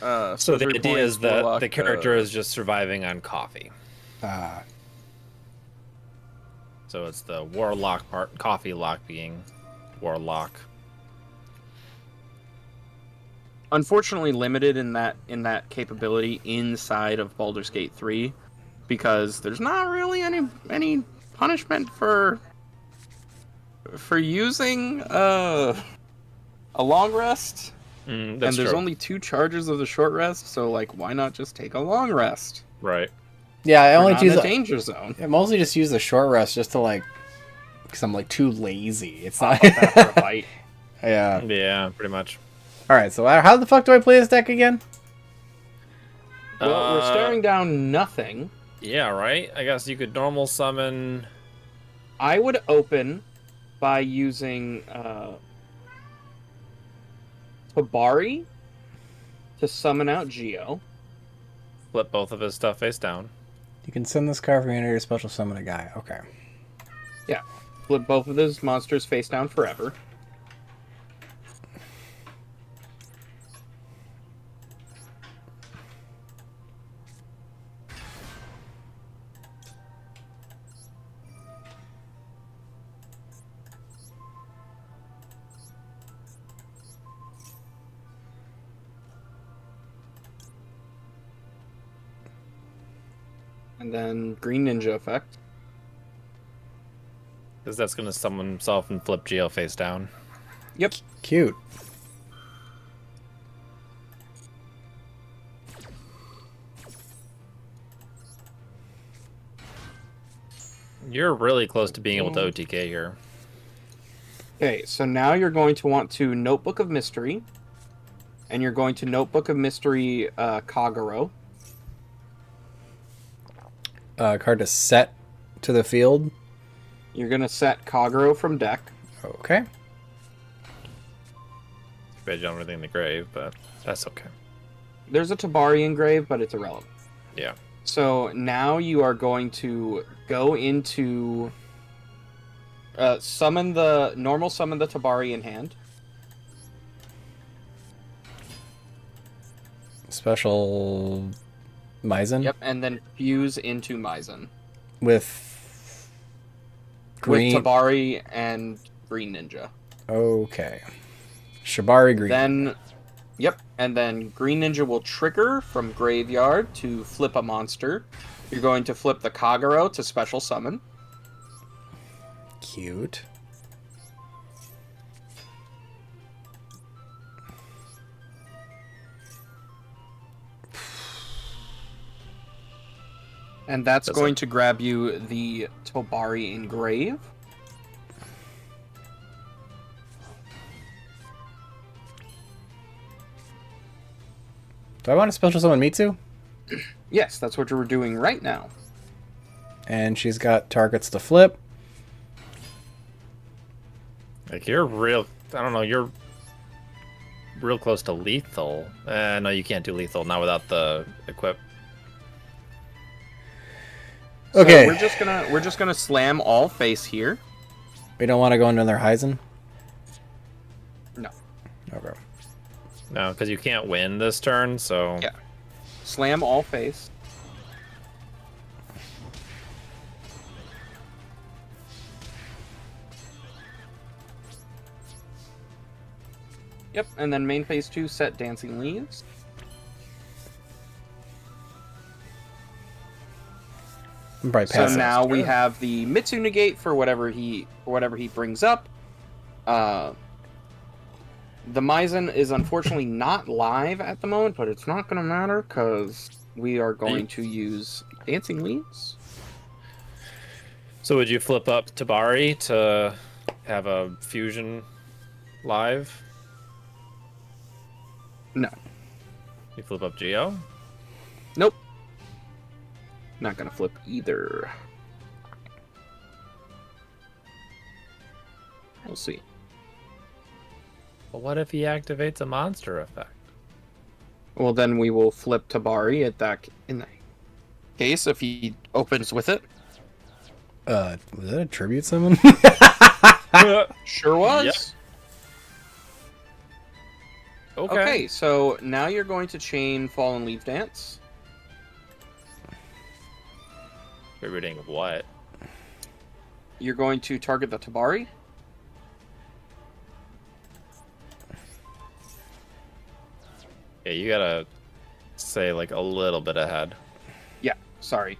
So the sorcery idea points, is that warlock, the character is just surviving on coffee. So it's the warlock part, coffee lock being warlock. unfortunately limited in that capability inside of Baldur's Gate 3, because there's not really any punishment for using a long rest. That's And there's true. only 2 charges of the short rest, so like, why not just take a long rest? Right. Yeah, I We're only not use in a danger zone. I mostly just use the short rest just to like, because I'm like too lazy. It's not. After a fight. Yeah. Yeah, pretty much. All right. So how the fuck do I play this deck again? Well, we're staring down nothing. Yeah, right. I guess you could normal summon. I would open by using Tabari to summon out Geo. Flip both of his stuff face down. You can send this card from your your special summon a guy. Okay. Yeah. Flip both of those monsters face down forever. And then Green Ninja effect. Because that's going to summon himself and flip Geo face down. Yep. Cute. You're really close to being able to OTK here. Okay, so now you're going to want to Notebook of Mystery. And you're going to Notebook of Mystery Kagero. Card to set to the field. You're going to set Kagero from deck. Okay. Too bad you don't have anything in the grave, but that's okay. There's a Tabari in grave, but it's irrelevant. Yeah. So now you are going to go into summon the Tabari in hand. Special Maizen. Yep, and then fuse into Maizen With green. with Tabari and Green Ninja. Okay. Shibari green. Then, yep, and then Green Ninja will trigger from graveyard to flip a monster. You're going to flip the Kagero to special summon. Cute. And that's going to grab you the Tabari in grave. Do I want to special summon Mitsu? Yes, that's what we're doing right now. And she's got targets to flip. Like, you're real... I don't know, you're real close to lethal. No, you can't do lethal, not without the equip. Okay. So we're just gonna slam all face here. We don't want to go into their Heisen? No. Okay. No, because you can't win this turn, so... Yeah. Slam all face. Yep, and then main phase 2, set Dancing Leaves. I'm probably So passing. now we have the Mitsu negate for whatever he brings up. The Maizen is unfortunately not live at the moment, but it's not going to matter because we are going to use Dancing Leaves. So would you flip up Tabari to have a fusion live? No. You flip up Geo? Nope. Not going to flip either. We'll see. But what if he activates a monster effect? Well, then we will flip Tabari in that case if he opens with it. Was that a tribute summon? Sure was. Yep. Okay, so now you're going to chain Fallen Leaf Dance. Rerouting of what? You're going to target the Tabari. Yeah, you gotta say like a little bit ahead. Yeah, sorry.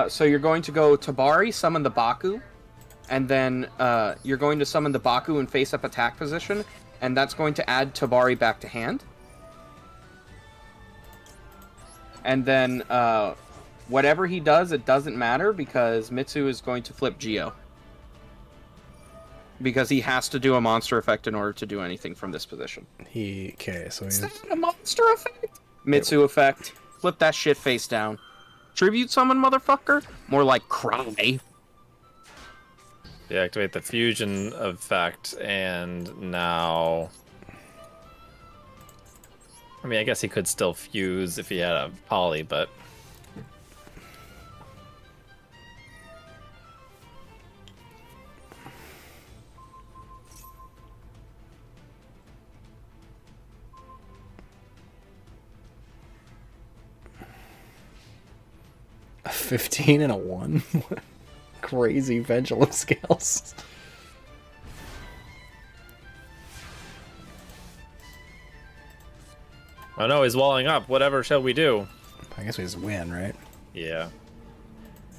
So you're going to go Tabari, summon the Baku, and then you're going to summon the Baku in face-up attack position, and that's going to add Tabari back to hand. And then whatever he does, it doesn't matter because Mitsu is going to flip Geo. Because he has to do a monster effect in order to do anything from this position. Okay, so Is he's... that a monster effect? Mitsu effect. Flip that shit face down. Tribute summon, motherfucker? More like cry. You activate the fusion effect, and now... I mean, I guess he could still fuse if he had a poly, but... A 15 and a 1? Crazy pendulum scales. Oh no, he's walling up. Whatever shall we do? I guess we just win, right? Yeah.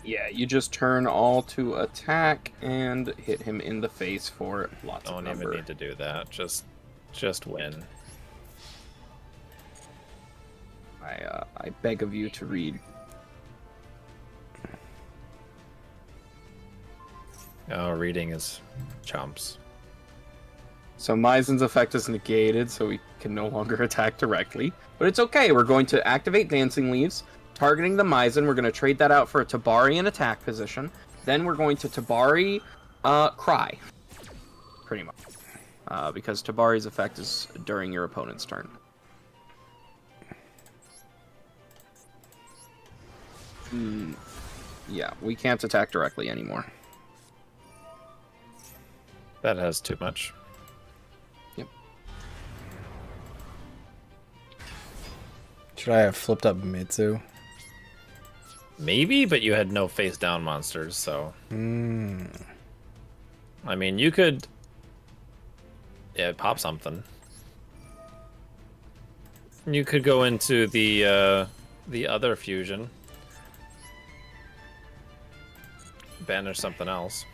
Yeah, you just turn all to attack and hit him in the face for lots of Don't number. even need to do that. Just win. I beg of you to read. Oh, reading is chumps. So Maizen's effect is negated, so we can no longer attack directly. But it's okay, we're going to activate Dancing Leaves, targeting the Maizen. We're going to trade that out for a Tabari in attack position. Then we're going to Tabari Cry. Pretty much. Because Tabari's effect is during your opponent's turn. Yeah, we can't attack directly anymore. That has too much. Yep. Should I have flipped up Mitsu? Maybe, but you had no face down monsters, so... I mean, you could... Yeah, pop something. You could go into the other fusion. Banish something else.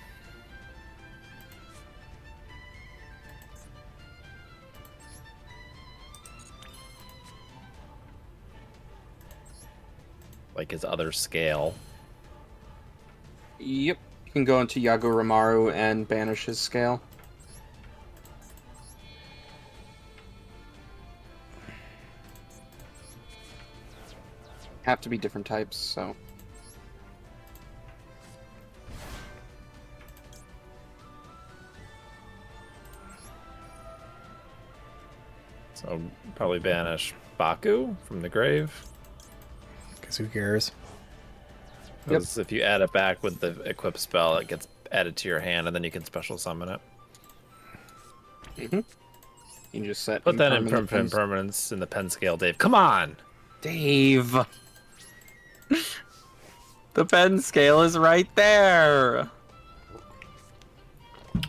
Like his other scale. Yep. You can go into Yaguramaru and banish his scale. Have to be different types, so... So probably banish Baku from the grave. Because who cares? Because if you add it back with the equip spell, it gets added to your hand, and then you can special summon it. Mm-hmm. You can just set... Put that in impermanence in the pen scale, Dave. Come on! Dave! The pen scale is right there!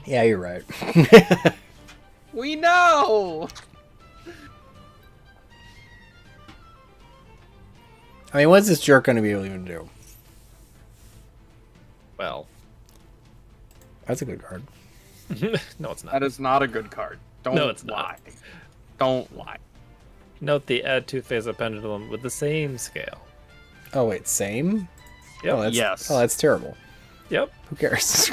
Yeah, you're right. We know! I mean, what's this jerk going to be able to even do? Well, That's a good card. no, it's not. That is not a good card. Don't No, it's lie. not. Don't lie. Note the add two-phase of pendulum with the same scale. Oh, wait, same? Yep. Oh, that's, Yes. Oh, that's terrible. Yep. Who cares?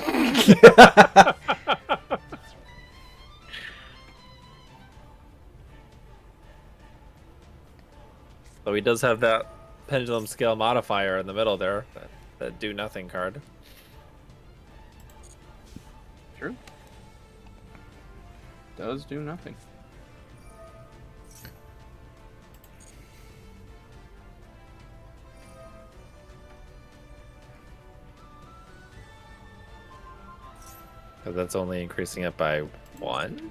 So he does have that pendulum scale modifier in the middle there, that do nothing card. True. Does do nothing. Because that's only increasing it by 1.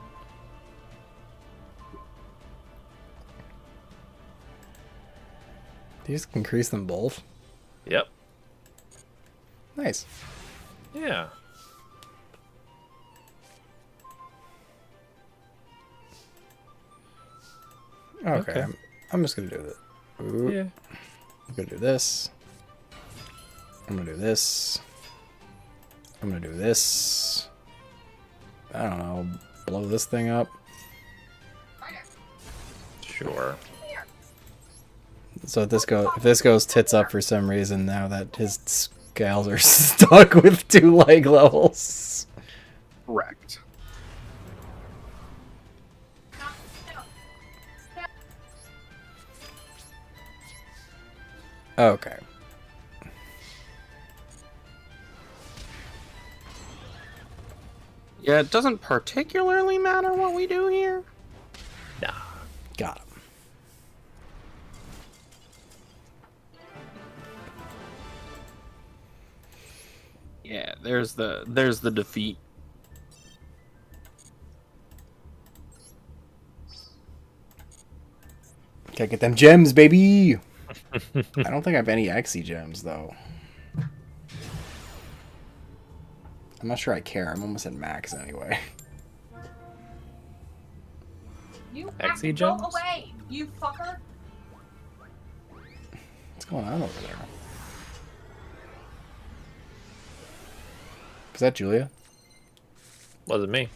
You just increase them both. Yep. Nice. Yeah. Okay. I'm just gonna do this. Ooh. Yeah. I'm gonna do this. I'm gonna do this. I'm gonna do this. I don't know. Blow this thing up. Sure. So if this goes tits up for some reason, now that his scales are stuck with 2 leg levels. Correct. Okay. Yeah, it doesn't particularly matter what we do here. Nah. Got him. Yeah, there's the defeat. Gotta get them gems, baby! I don't think I have any XY gems, though. I'm not sure I care. I'm almost at max anyway. You XY have to gems? go away, you fucker. What's going on over there? Is that Julia? Wasn't me.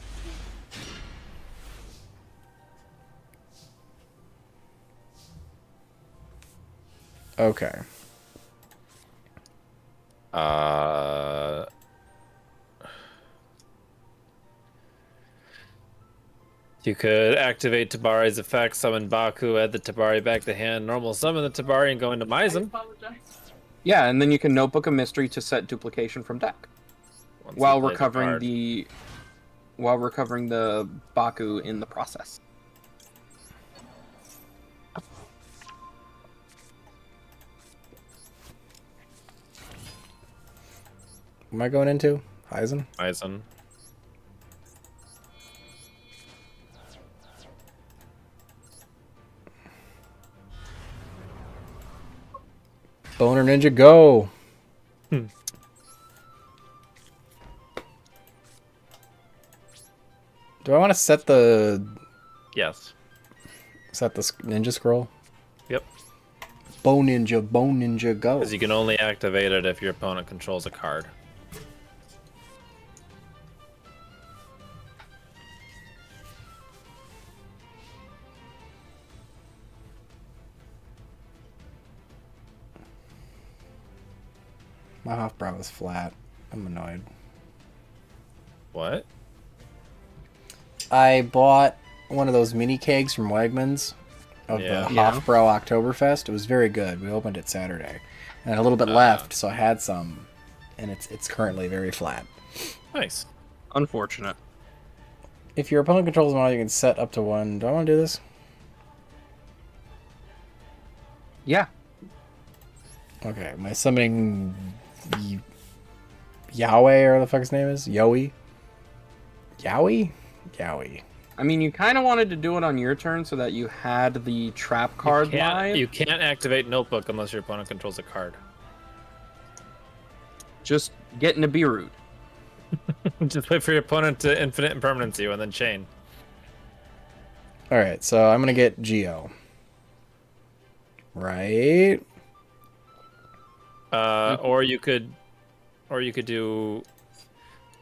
Okay. You could activate Tabari's effect, summon Baku, add the Tabari back to hand, normal summon the Tabari, and go into I Maizen. apologize. Yeah, and then you can notebook a mystery to set duplication from deck Once while he plays a recovering card. the Baku in the process. What am I going into? Heisen? Maizen. Boner Ninja, go! Do I want to set the Yes. ninja scroll? Yep. Bone Ninja, go! Because you can only activate it if your opponent controls a card. My Hofbrow is flat. I'm annoyed. What? I bought one of those mini kegs from Wegmans of Yeah. the Yeah. Hofbrow Oktoberfest. It was very good. We opened it Saturday, and a little bit left, so I had some, and it's currently very flat. Nice. Unfortunate. If your opponent controls a model, you can set up to 1. Do I want to do this? Yeah. Okay, my summoning Yahweh, or the fuck his name is? Yowie? Yowie? Yowie. I mean, you kind of wanted to do it on your turn so that you had the trap card live. You can't activate Notebook unless your opponent controls a card. Just get into Beirut. Just wait for your opponent to infinite impermanence you and then chain. Alright, so I'm gonna get Geo. Right? Or you could do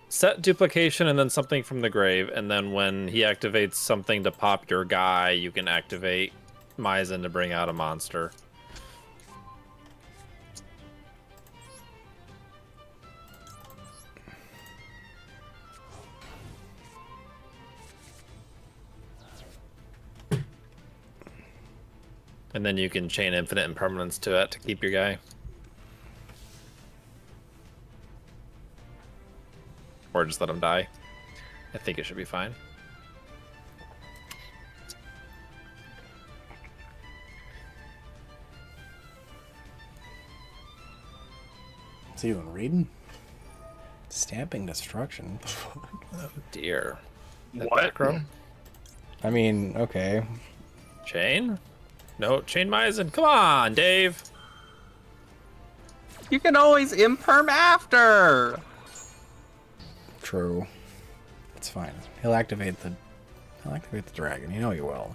set duplication and then something from the grave, and then when he activates something to pop your guy, you can activate Maizen to bring out a monster. And then you can chain infinite impermanence to it to keep your guy. Or just let him die. I think it should be fine. What's he even reading? Stamping Destruction. Oh dear. That What? back row? I mean, okay. Chain? No, chain Maizen. Come on, Dave. You can always imperm after. True. It's fine. He'll activate the dragon. You know he will.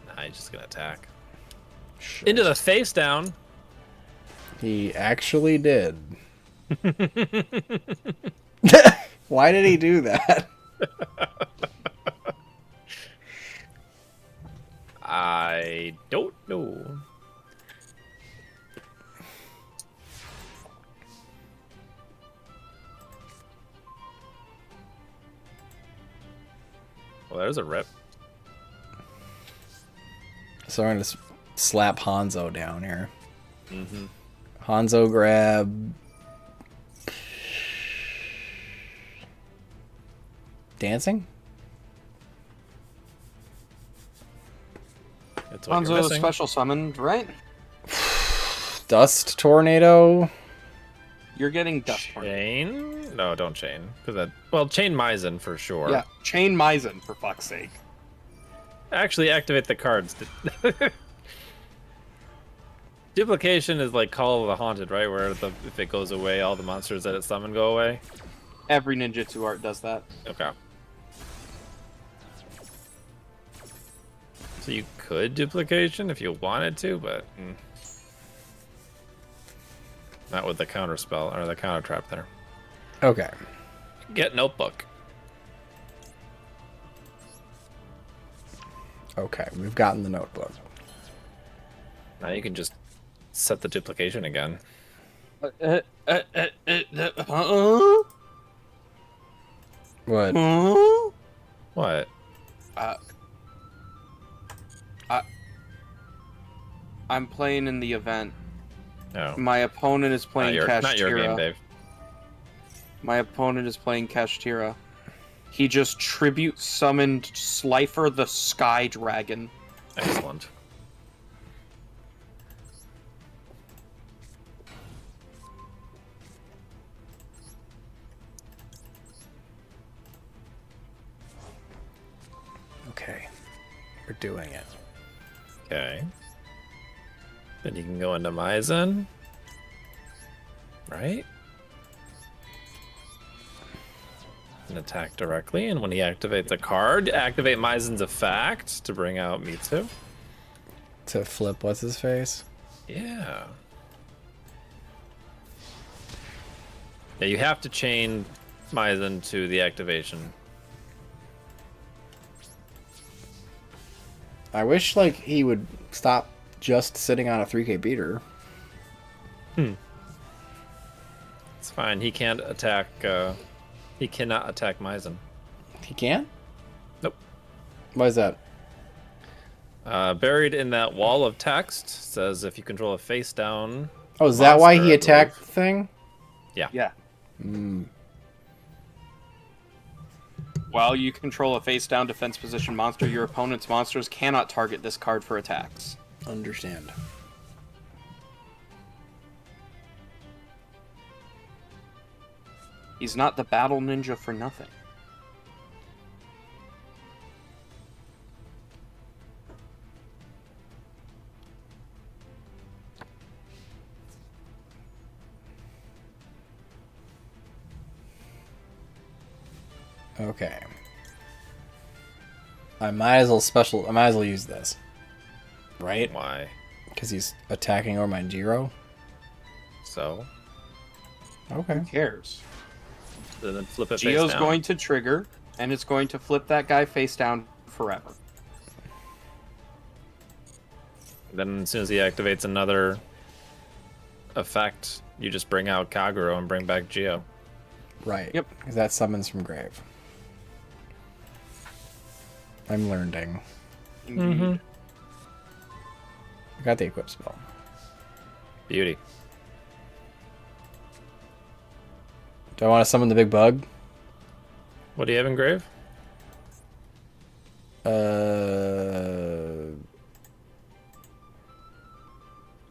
Nah, he's just gonna attack. Sure. Into the face down. He actually did. Why did he do that? I don't know. Well, there's a rip. So I'm going to slap Hanzo down here. Mm-hmm. Hanzo grab... Dancing? That's what you're Hanzo missing. special summoned, right? Dust Tornado? You're getting dust. Chain? No, don't chain. Cause that, well, chain Maizen for sure. Yeah, chain Maizen for fuck's sake. Actually, activate the cards. Duplication is like Call of the Haunted, right? Where if it goes away, all the monsters that it summoned go away. Every ninjutsu art does that. Okay. So you could duplication if you wanted to, but not with the counter spell or the counter trap there. Okay. Get notebook. Okay, we've gotten the notebook. Now you can just set the duplication again. What? What? I'm playing in the event. No. My opponent is playing Not your game, Kashtira. Dave. My opponent is playing Kashtira. He just tribute summoned Slifer the Sky Dragon. Excellent. Okay. We're doing it. Okay. Then you can go into Maizen. Right? And attack directly, and when he activates a card, activate Maizen's effect to bring out Mitsu. To flip what's his face? Yeah. Yeah, you have to chain Maizen to the activation. I wish like he would stop just sitting on a 3k beater. It's fine. He can't attack. He cannot attack Maizen. He can? Nope. Why is that? Buried in that wall of text says if you control a face down. Oh, is that why monster, he I attacked the believe. thing? Yeah. While you control a face-down defense position monster, your opponent's monsters cannot target this card for attacks. Understand. He's not the battle ninja for nothing. Okay. I might as well use this. Right? Why? Because he's attacking over my Jiro. So Okay. Who cares? then flip it face Geo's down. going to trigger, and it's going to flip that guy face down forever. Then as soon as he activates another effect, you just bring out Kaguro and bring back Geo. Right. Yep. Because that summons from grave. I'm learning. Indeed. I got the equip spell. Beauty. Do I want to summon the big bug? What do you have in grave?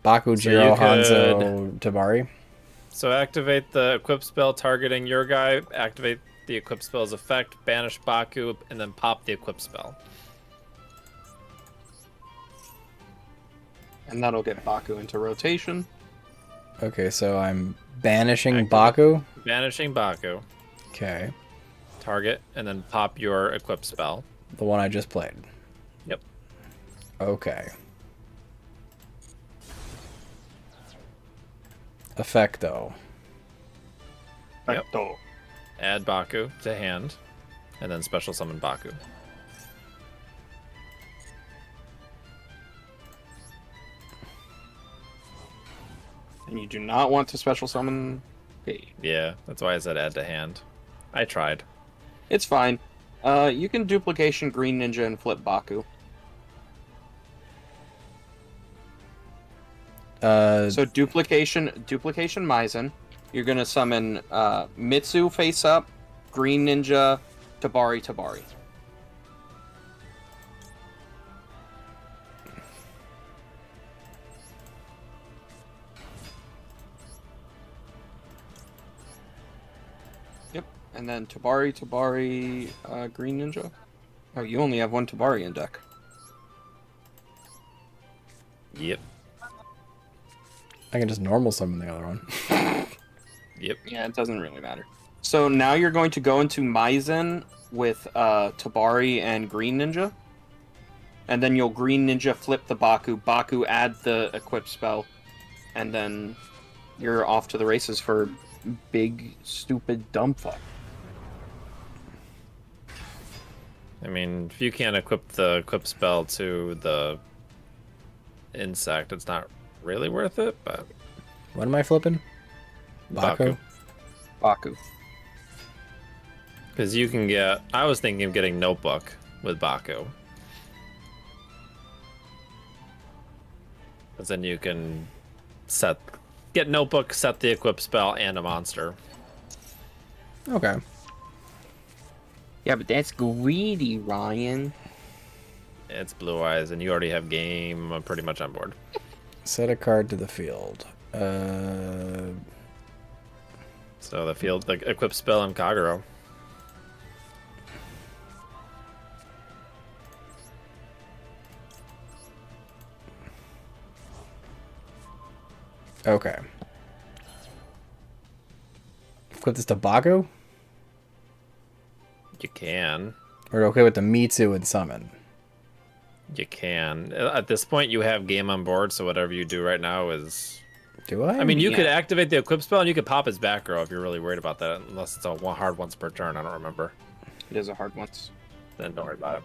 Baku, So Jiro, you could- Hanzo, Tabari. So activate the equip spell targeting your guy, activate the equip spell's effect, banish Baku, and then pop the equip spell. And that'll get Baku into rotation. Okay, so I'm banishing Activate. Baku. Banishing Baku. Okay, Target, and then pop your equip spell. the one I just played. Yep. Okay. Effecto. Yep. Perfecto. Add Baku to hand, and then special summon Baku. And you do not want to special summon P. Yeah, that's why I said add to hand. I tried. It's fine. You can duplication Green Ninja and flip Baku. So duplication Maizen. You're gonna summon Mitsu face up, Green Ninja, Tabari. Yep, and then Tabari, Green Ninja. Oh, you only have one Tabari in deck. Yep. I can just normal summon the other one. Yep. Yeah, it doesn't really matter. So now you're going to go into Maizen with Tabari and Green Ninja. And then you'll Green Ninja flip the Baku. Baku add the equip spell. And then you're off to the races for big, stupid, dumb fuck. I mean, if you can't equip the equip spell to the insect, it's not really worth it, but... What am I flipping? Baku? Baku. Because you can get... I was thinking of getting Notebook with Baku. Because then you can get Notebook, set the equip spell, and a monster. Okay. Yeah, but that's greedy, Ryan. It's Blue Eyes, and you already have game pretty much on board. Set a card to the field. So the field, the equip spell in Kagero. Okay. Equip this to Baku? You can. Or okay with the Mitsu and summon? You can. At this point, you have game on board, so whatever you do right now is... Do I? I mean, you Yeah. could activate the equip spell, and you could pop his back row if you're really worried about that, unless it's a hard once per turn. I don't remember. It is a hard one. Then don't worry about it.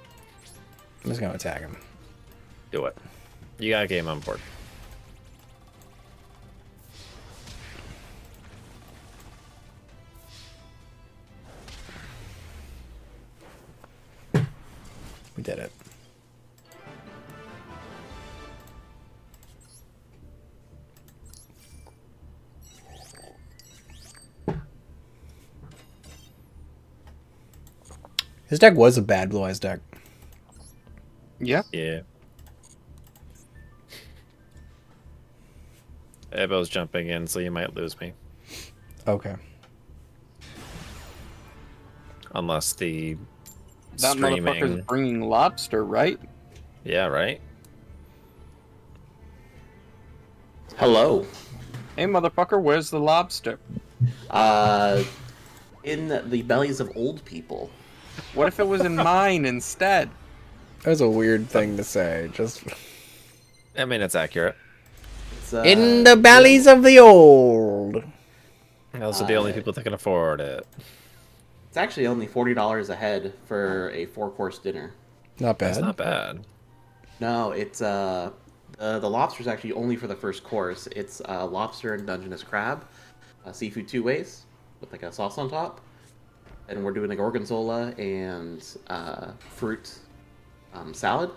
I'm just gonna attack him. Do it. You got a game on board. We did it. His deck was a bad Blue Eyes deck. Yeah. Yeah. Ebo's jumping in, so you might lose me. Okay. Unless the That motherfucker's streaming... bringing lobster, right? Yeah, right? Hello. Hey, motherfucker, where's the lobster? In the bellies of old people. What if it was in mine instead? That was a weird thing to say. Just I mean, it's accurate. It's, in the bellies of the old. Those are the only people that can afford it. It's actually only $40 a head for a 4-course dinner. Not bad. That's not bad. No, it's the lobster's actually only for the first course. It's lobster and Dungeness crab, seafood 2 ways with like a sauce on top, and we're doing a gorgonzola and fruit salad.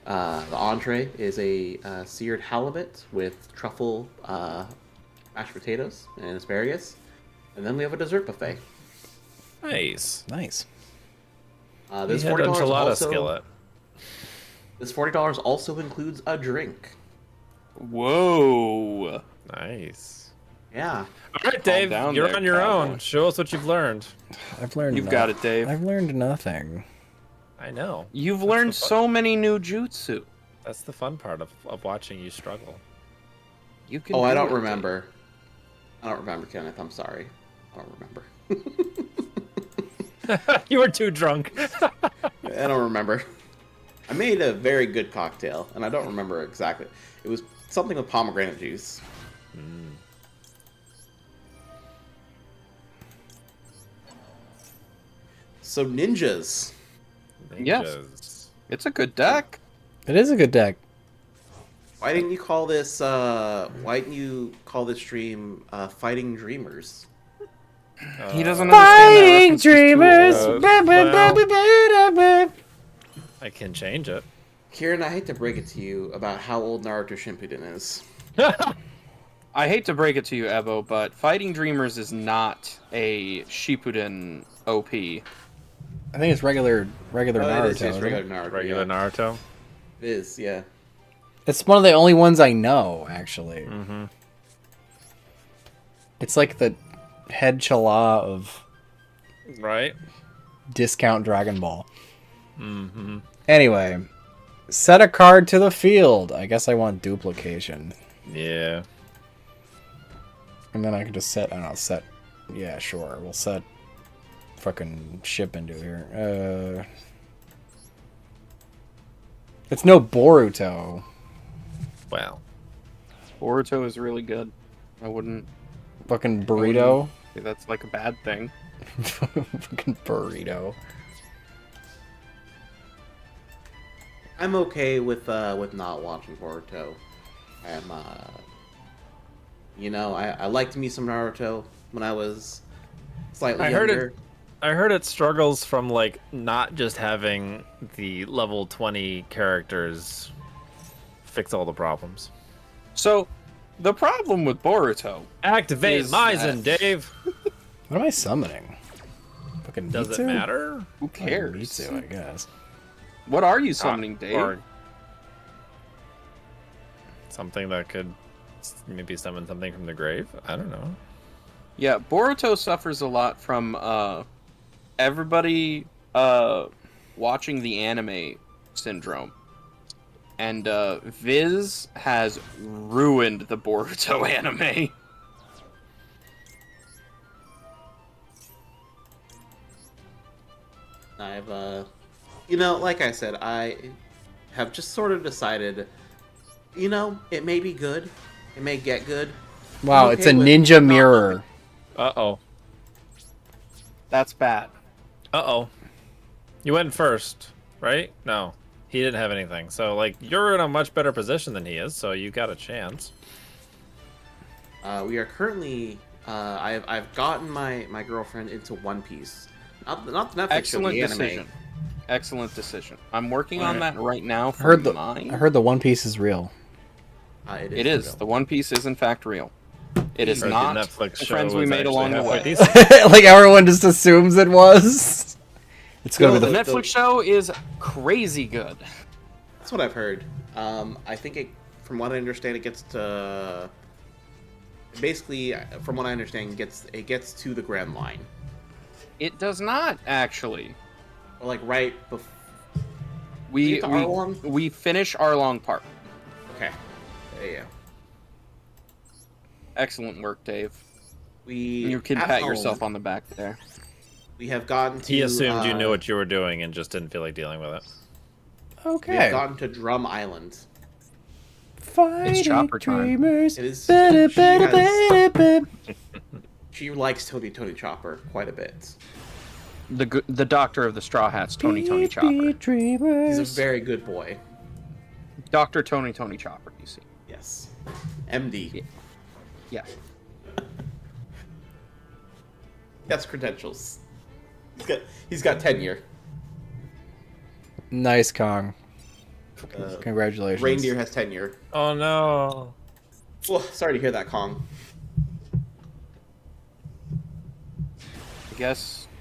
The entree is a seared halibut with truffle mashed potatoes and asparagus, and then we have a dessert buffet. Nice. Nice. This We had $40 enchilada also, skillet. This $40 also includes a drink. Whoa. Nice. Yeah. All right, Dave, down you're there, on your cowboy. own. Show us what you've learned. I've learned. You've got it, Dave. I've learned nothing. I know. You've That's learned the fun- so many new jutsu. That's the fun part of watching you struggle. You can. Oh, I do don't it, remember. I don't remember, Kenneth. I'm sorry. I don't remember. You were too drunk. I don't remember. I made a very good cocktail, and I don't remember exactly. It was something with pomegranate juice. So ninjas. Yes. Ninjas. It's a good deck. It is a good deck. Why didn't you call this? Why didn't you call this stream "Fighting Dreamers"? He doesn't understand that reference to well, I can change it. Kieran, I hate to break it to you about how old Naruto Shippuden is. I hate to break it to you, Ebo, but Fighting Dreamers is not a Shippuden OP. I think it's regular Naruto. It is just isn't regular it? Naruto. Regular Yeah. Naruto. It is, yeah. It's one of the only ones I know, actually. Mm-hmm. It's like the head chala of Right? discount Dragon Ball. Mm-hmm. Anyway, set a card to the field. I guess I want duplication. Yeah. And then I can just set, I don't know, set, yeah, sure. We'll set fucking ship into here. It's no Boruto. Well. Boruto is really good. I wouldn't Fucking burrito. say that's like a bad thing. Fucking burrito. I'm okay with not watching Boruto. I'm I liked me some Naruto when I was slightly I heard younger. I heard it struggles from like not just having the level 20 characters fix all the problems. So, the problem with Boruto Activate Is Maizen, that- Dave. What am I summoning? Fucking Does Mitsu? it matter? who Oh, cares? Mitsu, I guess. What are you summoning, Dave? Or something that could maybe summon something from the grave? I don't know. Yeah, Boruto suffers a lot from everybody watching the anime syndrome. And Viz has ruined the Boruto anime. I've like I said, I have just sort of decided, it may be good, it may get good. Wow, I'm it's a okay with ninja not mirror. Uh-oh. That's bad. Uh-oh. You went first, right? No. He didn't have anything. So, like, you're in a much better position than he is, so you got a chance. We are currently, I've gotten my girlfriend into One Piece. Not the Netflix show, Excellent the anime. decision. Excellent decision. I'm working on that right now I for heard mine. I heard the One Piece is real. It is. real. The One Piece is in fact real. It is Heard not the Netflix the show friends we was made actually along the halfway way. decent. Like everyone just assumes it was. It's gonna No, be The the Netflix show is crazy good. That's what I've heard. I think from what I understand, it gets to basically, from what I understand, it gets to the Grand Line, It does not actually. or like right before. We get to Arlong? we finish Arlong Park. Okay, yeah. Excellent work, Dave. We You can at pat home, yourself on the back there. We have gotten to. He assumed you knew what you were doing and just didn't feel like dealing with it. We okay. have gotten to Drum Island. Fighting chopper time. dreamers. It is. Ba-da, She, ba-da, has, ba-da, ba. she likes Tony Chopper quite a bit. The doctor of the Straw Hats, Tony Beat, Chopper. beat dreamers. He's a very good boy. Dr. Tony Chopper, you see. Yes. MD. Yeah. That's credentials. He's got tenure. Nice, Kong. Uh, Congratulations. Reindeer has tenure. Oh no. Well, sorry to hear that, Kong.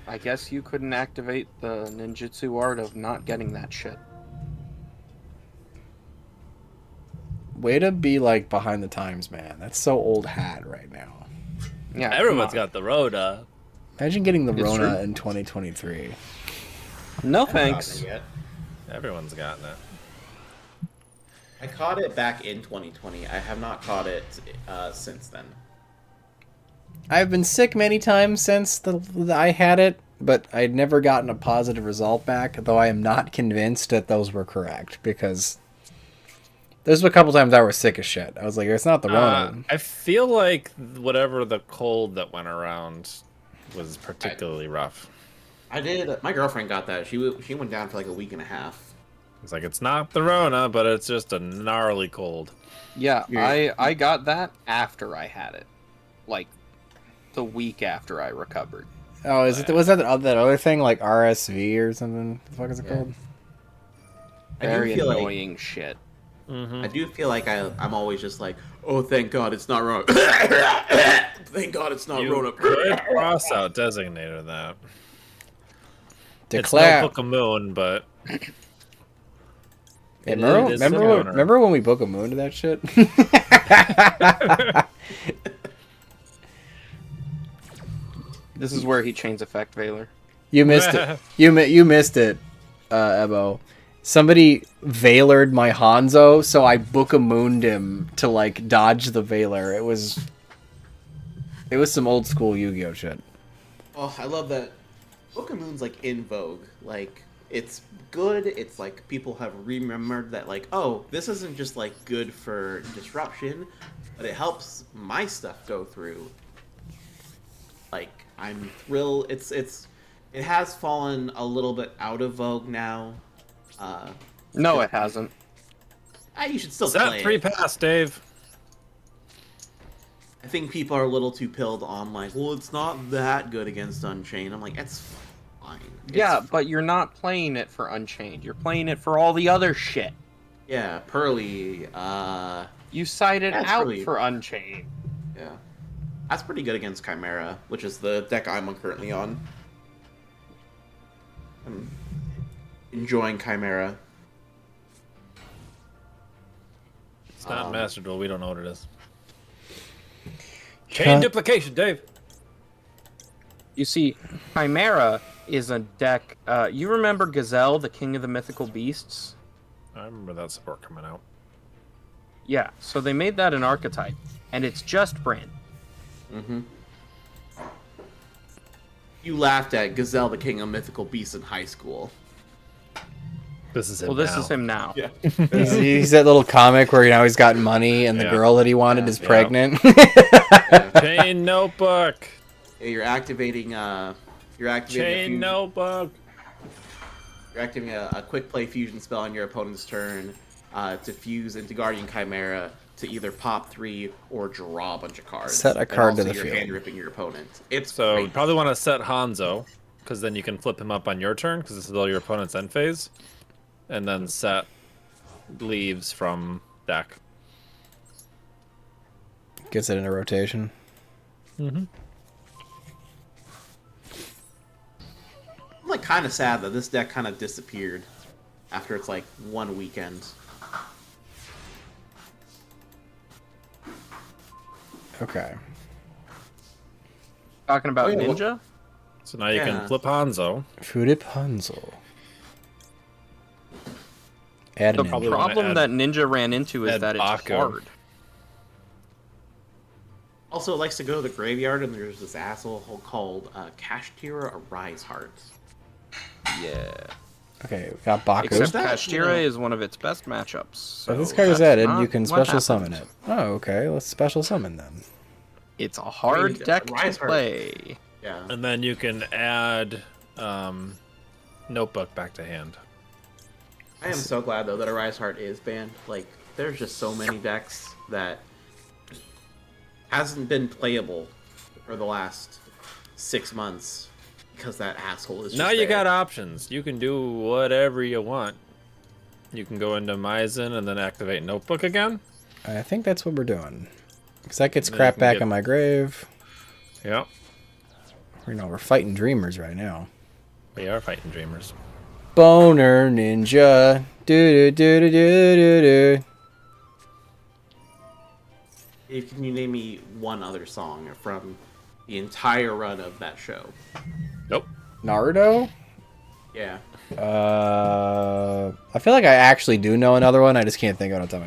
I guess you couldn't activate the ninjutsu art of not getting that shit. Way to be like behind the times, man. That's so old hat right now. Yeah, Everyone's come on. got the Rhoda. Imagine getting the It's Rona true. in 2023. No Haven't thanks. gotten it yet. Everyone's gotten it. I caught it back in 2020. I have not caught it since then. I've been sick many times since I had it, but I'd never gotten a positive result back, though I am not convinced that those were correct, because there's a couple times I was sick as shit. I was like, it's not the Rona. I feel like whatever the cold that went around was particularly rough. I did. My girlfriend got that. She went down for like a week and a half. It's like, it's not the Rona, but it's just a gnarly cold. Yeah, I got that after I had it. Like, the week after I recovered. Oh, was that that other thing, like RSV or something? What the fuck is it called? Very I do feel annoying shit. I do feel like I'm always just like, oh, thank God it's not Rona. Thank God it's not Rona. Could cross out designated that. Declare. It's no Book of Moon, but Hey, it is similar. remember when we Book of Moon to that shit? This is where he chains effect Valor. You missed it. You missed it, Ebo. Somebody Valored my Hanzo, so I Book of Mooned him to like dodge the Valor. It was some old school Yu-Gi-Oh shit. Oh, I love that. Book of Moon's like in vogue. Like, it's good. It's like people have remembered that, like, oh, this isn't just like good for disruption, but it helps my stuff go through. Like, I'm thrilled. It has fallen a little bit out of vogue now. No, it hasn't. You should still Set play 3 it. pass, Dave. I think people are a little too pilled on like, well, it's not that good against Unchained. I'm like, it's fine. Yeah, but you're not playing it for Unchained. You're playing it for all the other shit. Yeah, Pearly. You cited That's out really- for Unchained. Yeah, that's pretty good against Chimera, which is the deck I'm currently on. I'm enjoying Chimera. It's not Master Duel. We don't know what it is. Chain duplication, Dave. You see, Chimera is a deck. You remember Gazelle, the king of the mythical beasts? I remember that support coming out. Yeah, so they made that an archetype, and it's just Brand. Mm-hmm. You laughed at Gazelle, the king of mythical beasts in high school. This is him. Well, this now. is him now. Yeah. He's that little comic where he's got money and the Yeah. girl that he wanted is Yeah. pregnant. Chain notebook. You're activating. You're activating. Chain notebook. You're activating a quick play fusion spell on your opponent's turn to fuse into Guardian Chimera to either pop 3 or draw a bunch of cards. Set a And card to also the you're field. hand ripping your opponent. It's So you great. probably want to set Hanzo, because then you can flip him up on your turn, because this is all your opponent's end phase. And then set Leaves from deck. Gets it in a rotation. Mm-hmm. I'm like kind of sad that this deck kind of disappeared after it's like one weekend. Okay. Talking about Oh, yeah, what- Ninja? So now you Yeah. can flip Hanzo. Fudip Hanzo. Add The an probably engine. wanna problem add- that Ninja ran into is add that it's Baku. hard. Also, it likes to go to the graveyard, and there's this asshole called Kashtira Arise Heart. Yeah. Okay, we got Baku. Except that, Kashtira you know- is one of its best matchups. So So this card is that's added, not you can what special happened. summon it. Oh, okay. Let's special summon then. It's a hard mean, deck to Rise Heart- play. Yeah. And then you can add Notebook back to hand. I am so glad though that Arise Heart is banned. Like, there's just so many decks that hasn't been playable for the last 6 months because that asshole is just Now you there. got options. You can do whatever you want. You can go into Maizen and then activate Notebook again. I think that's what we're doing. Because that gets Then you crap can back get- in my grave. Yep. We're fighting dreamers right now. We are fighting Dreamers. Boner Ninja. Do do do do do do. Can you name me one other song from the entire run of that show? Nope. Naruto? Yeah. I feel like I actually do know another one. I just can't think of it on top of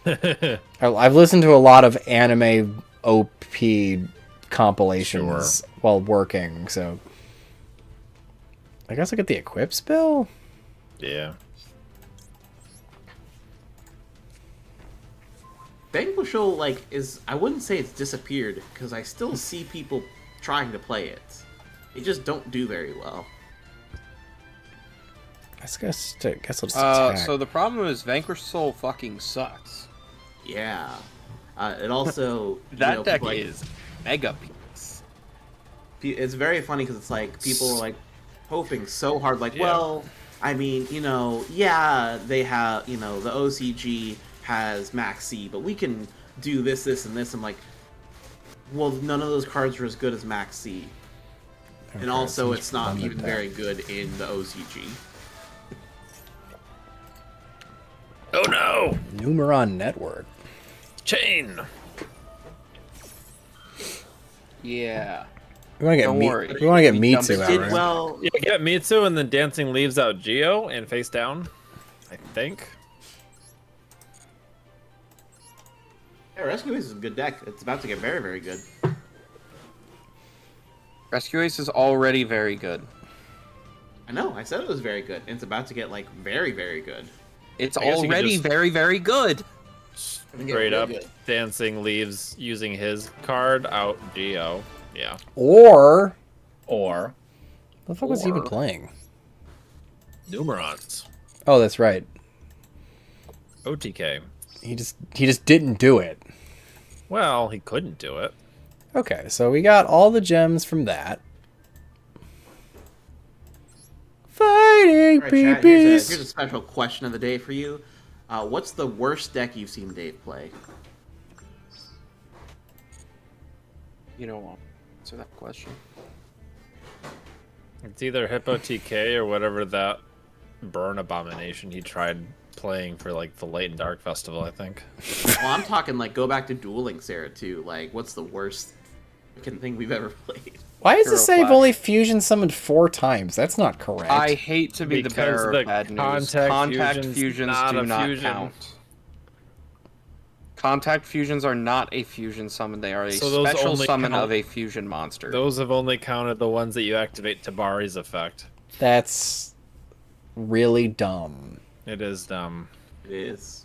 my head. I've listened to a lot of anime OP compilations while working, so I guess I get the equip spell. Yeah. Vanquishal, like, I wouldn't say it's disappeared, because I still see people trying to play it. They just don't do very well. I guess I'll just attack. So the problem is Vanquish Soul fucking sucks. Yeah. It also... That deck like, is mega piece. It's very funny, because it's like, people are, like, hoping so hard, like, well, I mean, yeah, they have, the OCG has Max C, but we can do this, this, and this. I'm like, well, none of those cards are as good as Max C. Okay, And also, so it's not even that. very good in the OCG. Oh no! Numeron Network. Chain! Yeah. We want to get Don't meat. worry. We want to get We Mitsu dumped out, Did right? well. You get Mitsu and then Dancing leaves out Geo and face down, I think. Yeah, Rescue Ace is a good deck. It's about to get very, very good. Rescue Ace is already very good. I know, I said it was very good. And it's about to get, like, very, very good. It's I guess you could already just- very, very good. Straight up, Dancing leaves using his card out Geo. Yeah. Or Or what the fuck was he even playing? Numerons. Oh, that's right. OTK. He just didn't do it. Well, he couldn't do it. Okay, so we got all the gems from that. Fighting Alright, chat, peepees. here's a special question of the day for you. What's the worst deck you've seen Dave play? You know what? Answer that question. It's either Hippo TK or whatever that burn abomination he tried playing for like the Late and Dark Festival, I think. Well, I'm talking, like, go back to Dueling, Sarah, too. Like, what's the worst fucking thing we've ever played? Why does it Hero say I've Flash. only fusion summoned 4 times? That's not correct. I hate to be the Because bearer the of bad news. contact Contact fusion's fusions not do a not fusion. count. Contact fusions are not a fusion summon. They are a So those special only summon count- of a fusion monster. Those have only counted the ones that you activate Tabari's effect. That's really dumb. It is dumb. It is.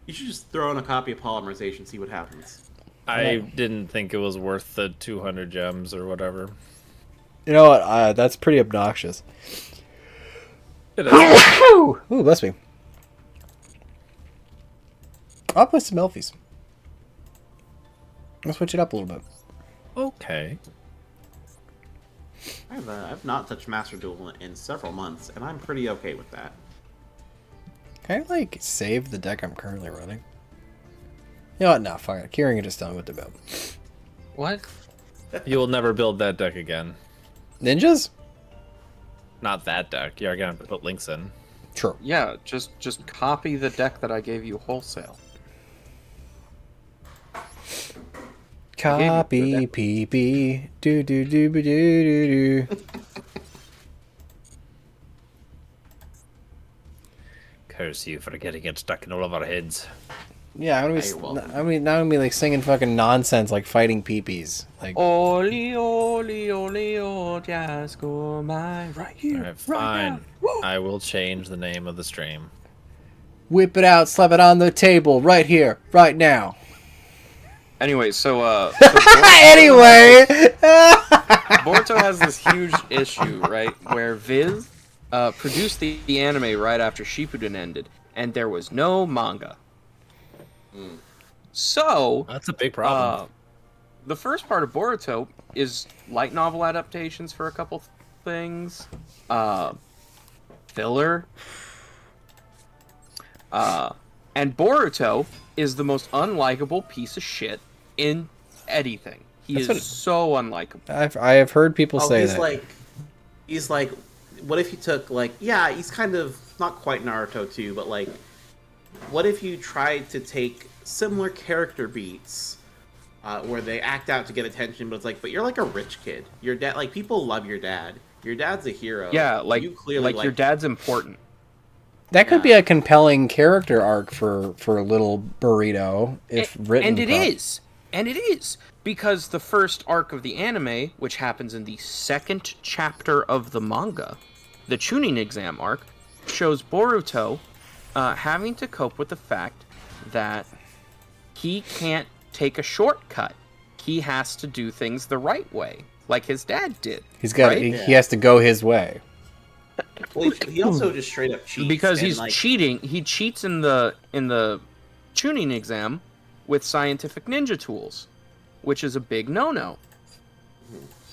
You should just throw in a copy of Polymerization, see what happens. I didn't think it was worth the 200 gems or whatever. You know what? That's pretty obnoxious. It is. Ooh, bless me. I'll play some Melfies. I'll switch it up a little bit. Okay. I've not touched Master Duel in several months, and I'm pretty okay with that. Can I, like, save the deck I'm currently running? You know what? Nah, fuck it. Kieran can just tell me what to build. What? You will never build that deck again. Ninjas? Not that deck. You're gonna have to put links in. True. Yeah, just copy the deck that I gave you wholesale. Copy, pee, do do do do do do. Curse you for getting it stuck in all of our heads. Yeah, I'm Hey, welcome. now I'm gonna be like singing fucking nonsense like fighting peepees. Like, Oli, oli, oli, oli, just go my right here. Alright, fine. I will change the name of the stream. whip it out, slap it on the table, right here, right now. Anyway, so Anyway, Boruto has this huge issue, right, where Viz produced the anime right after Shippuden ended, and there was no manga. So, That's a big problem. the first part of Boruto is light novel adaptations for a couple things, filler, and Boruto is the most unlikable piece of shit in anything. He That's is what- so unlikable. I have heard people say he's that. he's like, what if you took, like, yeah, he's kind of not quite Naruto too, but like, what if you tried to take similar character beats where they act out to get attention, but it's like, but you're like a rich kid. Your dad, like, people love your dad. Your dad's a hero. Yeah, like you clearly your dad's important. That could be a compelling character arc for little Burrito if written. And it is. And it is. Because the first arc of the anime, which happens in the second chapter of the manga, the Chunin exam arc, shows Boruto having to cope with the fact that he can't take a shortcut. He has to do things the right way, like his dad did. He has to go his way. Well, he also just straight up cheats. Because he's cheating. He cheats in the Chunin exam with scientific ninja tools, which is a big no-no.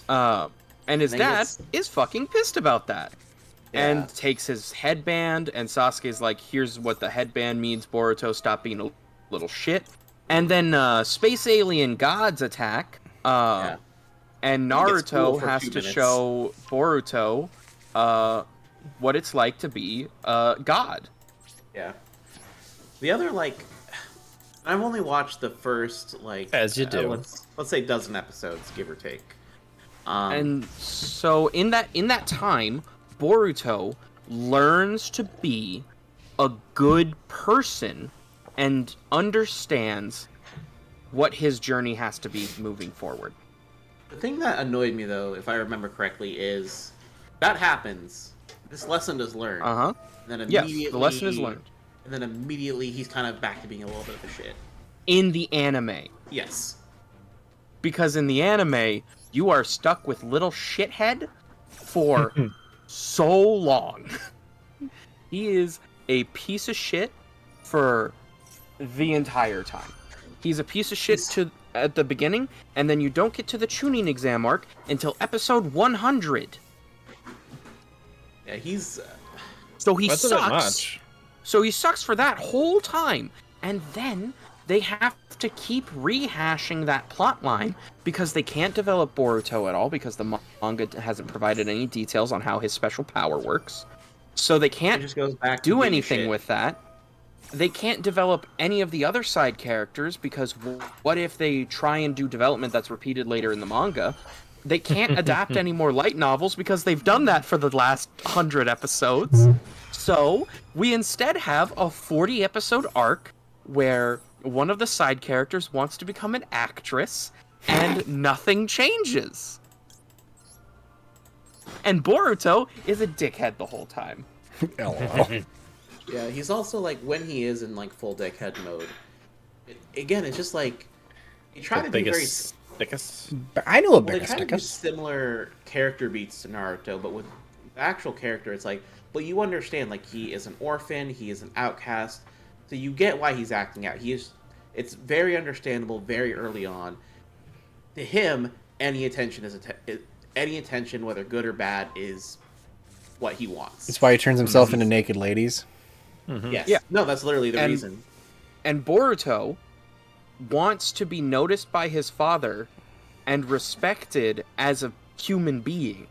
And his dad is fucking pissed about that. Yeah. And takes his headband, and Sasuke's like, here's what the headband means, Boruto, stop being a little shit. And then space alien gods attack, and Naruto has to show Boruto what it's like to be a god. Yeah. The other, like, I've only watched the first, like, as you do. Let's say dozen episodes, give or take. And so in that time, Boruto learns to be a good person and understands what his journey has to be moving forward. The thing that annoyed me, though, if I remember correctly, is that happens. This lesson is learned. Uh-huh. And then immediately, yes, the lesson is learned. And then immediately he's kind of back to being a little bit of a shit. In the anime. Yes. Because in the anime, you are stuck with little shithead for so long. He is a piece of shit for the entire time. He's a piece of shit at the beginning, and then you don't get to the Chunin exam arc until episode 100. Yeah, he's... So he sucks. So he sucks for that whole time. And then they have to keep rehashing that plot line because they can't develop Boruto at all because the manga hasn't provided any details on how his special power works. So they can't do anything with that. They can't develop any of the other side characters because what if they try and do development that's repeated later in the manga? They can't adapt any more light novels because they've done that for the last 100 episodes. So we instead have a 40-episode arc where one of the side characters wants to become an actress and nothing changes. And Boruto is a dickhead the whole time. Yeah, he's also, like, when he is in, like, full dickhead mode, again, it's just, like, he tried to be very... I know a they try to do similar character beats to Naruto, but with the actual character, it's like, but you understand, like, he is an orphan, he is an outcast, so you get why he's acting out. It's very understandable very early on. To him, any attention, whether good or bad, is what he wants. It's why he turns himself into naked ladies. Mm-hmm. Yes. Yeah. No, that's literally the reason. And Boruto wants to be noticed by his father and respected as a human being.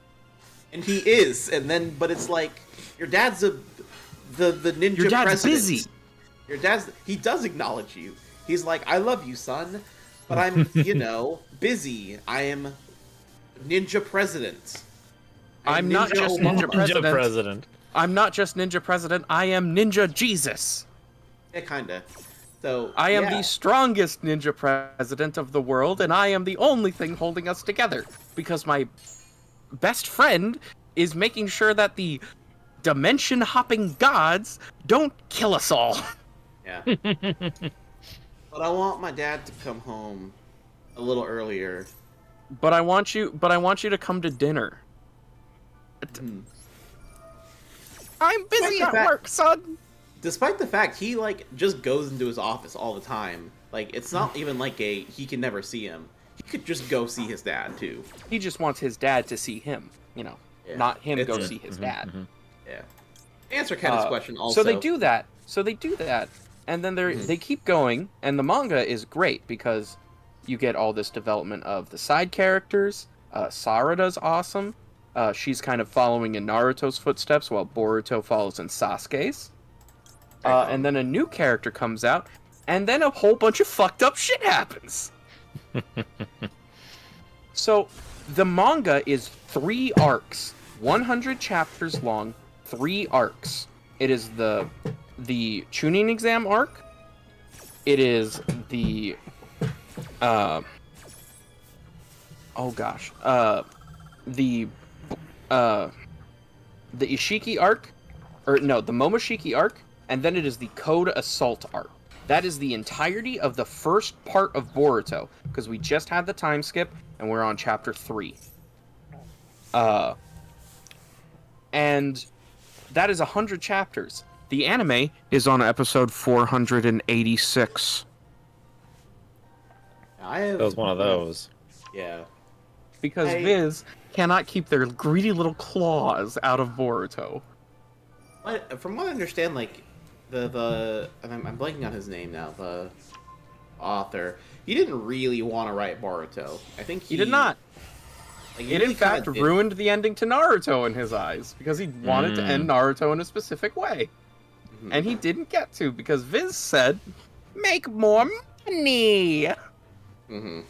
And he is, but it's like, your dad's the ninja Your dad's president. busy. Your dad's, he does acknowledge you. He's like, I love you, son, but I'm, busy. I am ninja president. I'm not just ninja president. I'm not just ninja president. I am ninja Jesus. Yeah, kinda. So I am the strongest ninja president of the world, and I am the only thing holding us together because my best friend is making sure that the dimension-hopping gods don't kill us all. Yeah. But I want my dad to come home a little earlier. But I want you to come to dinner. I'm busy at work, son. Despite the fact he, like, just goes into his office all the time. Like, it's not even like he can never see him. He could just go see his dad, too. He just wants his dad to see him, not him go see his dad. Yeah. Answer Kenneth's question also. So they do that. And then they keep going, and the manga is great because you get all this development of the side characters. Sarada's awesome. She's kind of following in Naruto's footsteps while Boruto follows in Sasuke's. And then a new character comes out, and then a whole bunch of fucked up shit happens. So, the manga is 3 arcs 100 chapters long, 3 arcs. It is the tuning exam arc. It is the the Ishiki arc, or no, the Momoshiki arc, and then it is the Code Assault arc. That is the entirety of the first part of Boruto, because we just had the time skip, and we're on chapter 3. And that is 100 chapters. The anime is on episode 486. That was one of those. Yeah. Because Viz cannot keep their greedy little claws out of Boruto. From what I understand, like, and I'm blanking on his name now, the author, he didn't really want to write Boruto. I think He did not. Like, It in fact ruined the ending to Naruto in his eyes, because he wanted to end Naruto in a specific way. Mhm. And he didn't get to, because Viz said, make more money! Mm-hmm.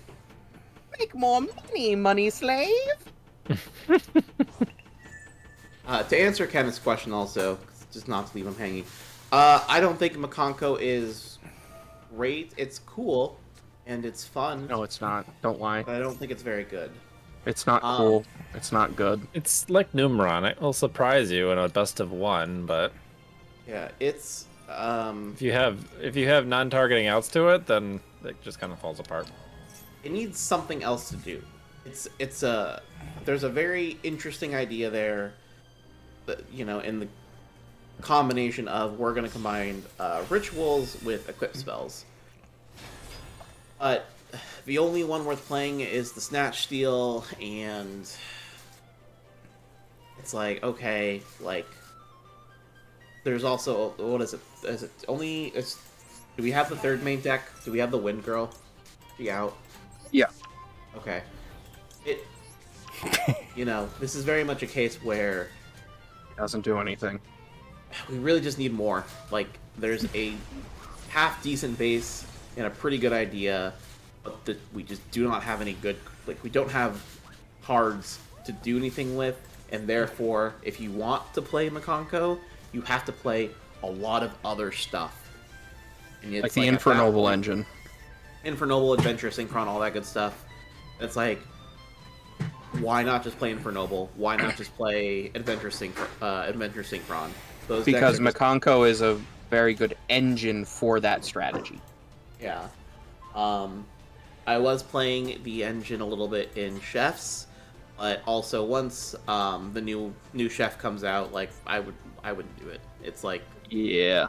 Make more money, money slave! To answer Kenneth's question also, just not to leave him hanging, I don't think Makanko is great. It's cool, and it's fun, No, it's not. Don't lie. but I don't think it's very good. It's not cool. It's not good. It's like Numeron. It will surprise you in a best of one, but Yeah, it's if you have non-targeting outs to it, then it just kind of falls apart. it needs something else to do. There's a very interesting idea there, that, you know, in the combination of we're going to combine rituals with equip spells. But the only one worth playing is the Snatch Steal, and it's like, okay, like, there's also, what is it? Is it only, do we have the third main deck? Do we have the Wind Girl? She out? Yeah. Okay. You know, this is very much a case where It doesn't do anything. we really just need more. Like, there's a half-decent base and a pretty good idea, but we just do not have any good... Like, we don't have cards to do anything with, and therefore, if you want to play Makanko, you have to play a lot of other stuff. And it's Like the at that Infernoble point- engine. Infernoble, Adventure Synchron, all that good stuff. It's like, why not just play Infernoble? Why not just play Adventure Synchron? Those Because decks are just- Makanko is a very good engine for that strategy. yeah. I was playing the engine a little bit in Chefs, but also once the new Chef comes out, like I wouldn't do it. It's like Yeah.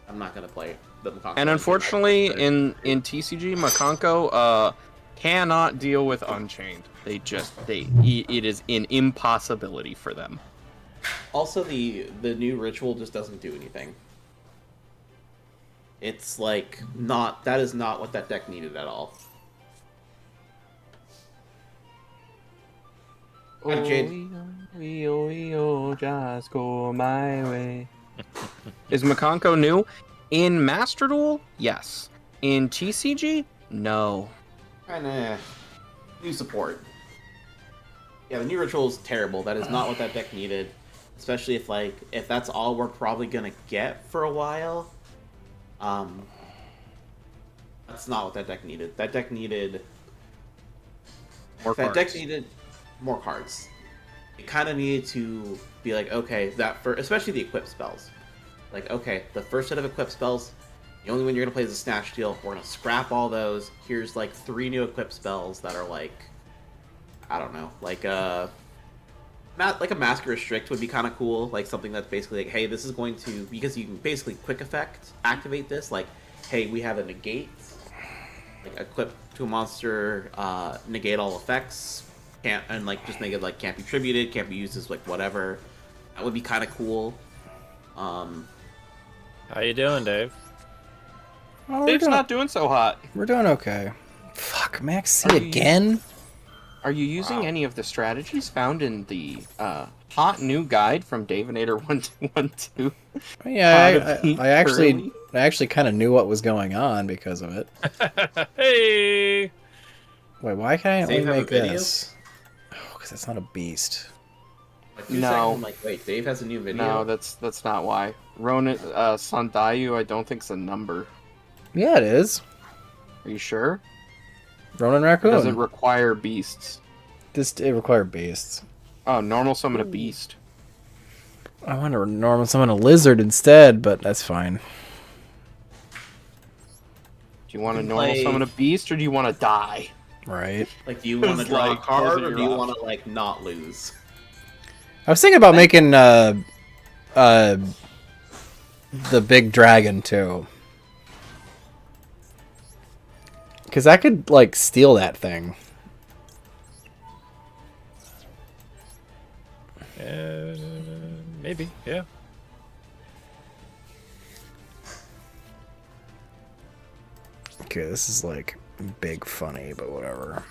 I'm not gonna play the Makanko. And unfortunately, in TCG, Makanko cannot deal with Unchained. It is an impossibility for them. Also, the new ritual just doesn't do anything. It's like that is not what that deck needed at all. Hi, Jade. Just go my way. Is Makanko new? In Master Duel, yes. In TCG, no. Kinda new support. Yeah, the new ritual is terrible. That is not what that deck needed. Especially if that's all we're probably gonna get for a while. That's not what that deck needed. That deck needed more cards. It kind of needed to be like, okay, especially the equip spells. Like, okay, the first set of equip spells, the only one you're gonna play is the Snatch Steal. We're gonna scrap all those. Here's like 3 new equip spells that are like, I don't know, like a Mask Restrict would be kind of cool. Like something that's basically like, hey, this is going to, because you can basically quick effect activate this. Like, hey, we have a negate, like equip to a monster, negate all effects, and like just make it like can't be tributed, can't be used as like whatever. That would be kind of cool. How you doing, Dave? Oh, Dave's not doing so hot. We're doing okay. Fuck, Max C Are you- again? Are you using any of the strategies found in the hot new guide from Davinator 1212? Yeah, Heat I actually Curly? kind of knew what was going on because of it. Hey! Wait, why can't I Dave only have a make video? this? Oh, because it's not a beast. Like 2 No. seconds, I'm like, wait, Dave has a new video? No, that's not why. Ronan Sandayu, I don't think's a number. Yeah, it is. Are you sure? Ronan Or does it Raccoon. require beasts? It required beasts. Oh, normal summon a beast. I want to normal summon a lizard instead, but that's fine. Do you want to can normal play- summon a beast, or do you want to die? Right. Like, do you want to It's draw like, a card, those are or do your you want to, like, not lose? I was thinking about making the big dragon too. Cause I could like steal that thing. Maybe, yeah. Okay, this is like big funny, but whatever.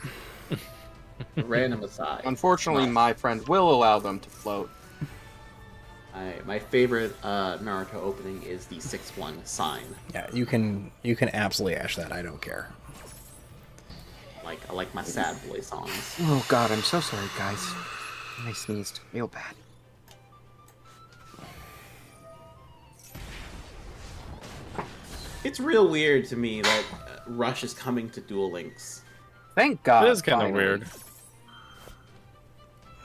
Random aside. Unfortunately, my friend will allow them to float. My favorite Naruto opening is the 6-1 sign. Yeah, you can absolutely ash that. I don't care. I like my sad boy songs. Oh god, I'm so sorry, guys. I sneezed real bad. It's real weird to me that Rush is coming to Duel Links. Thank god. It is kind of finally. weird.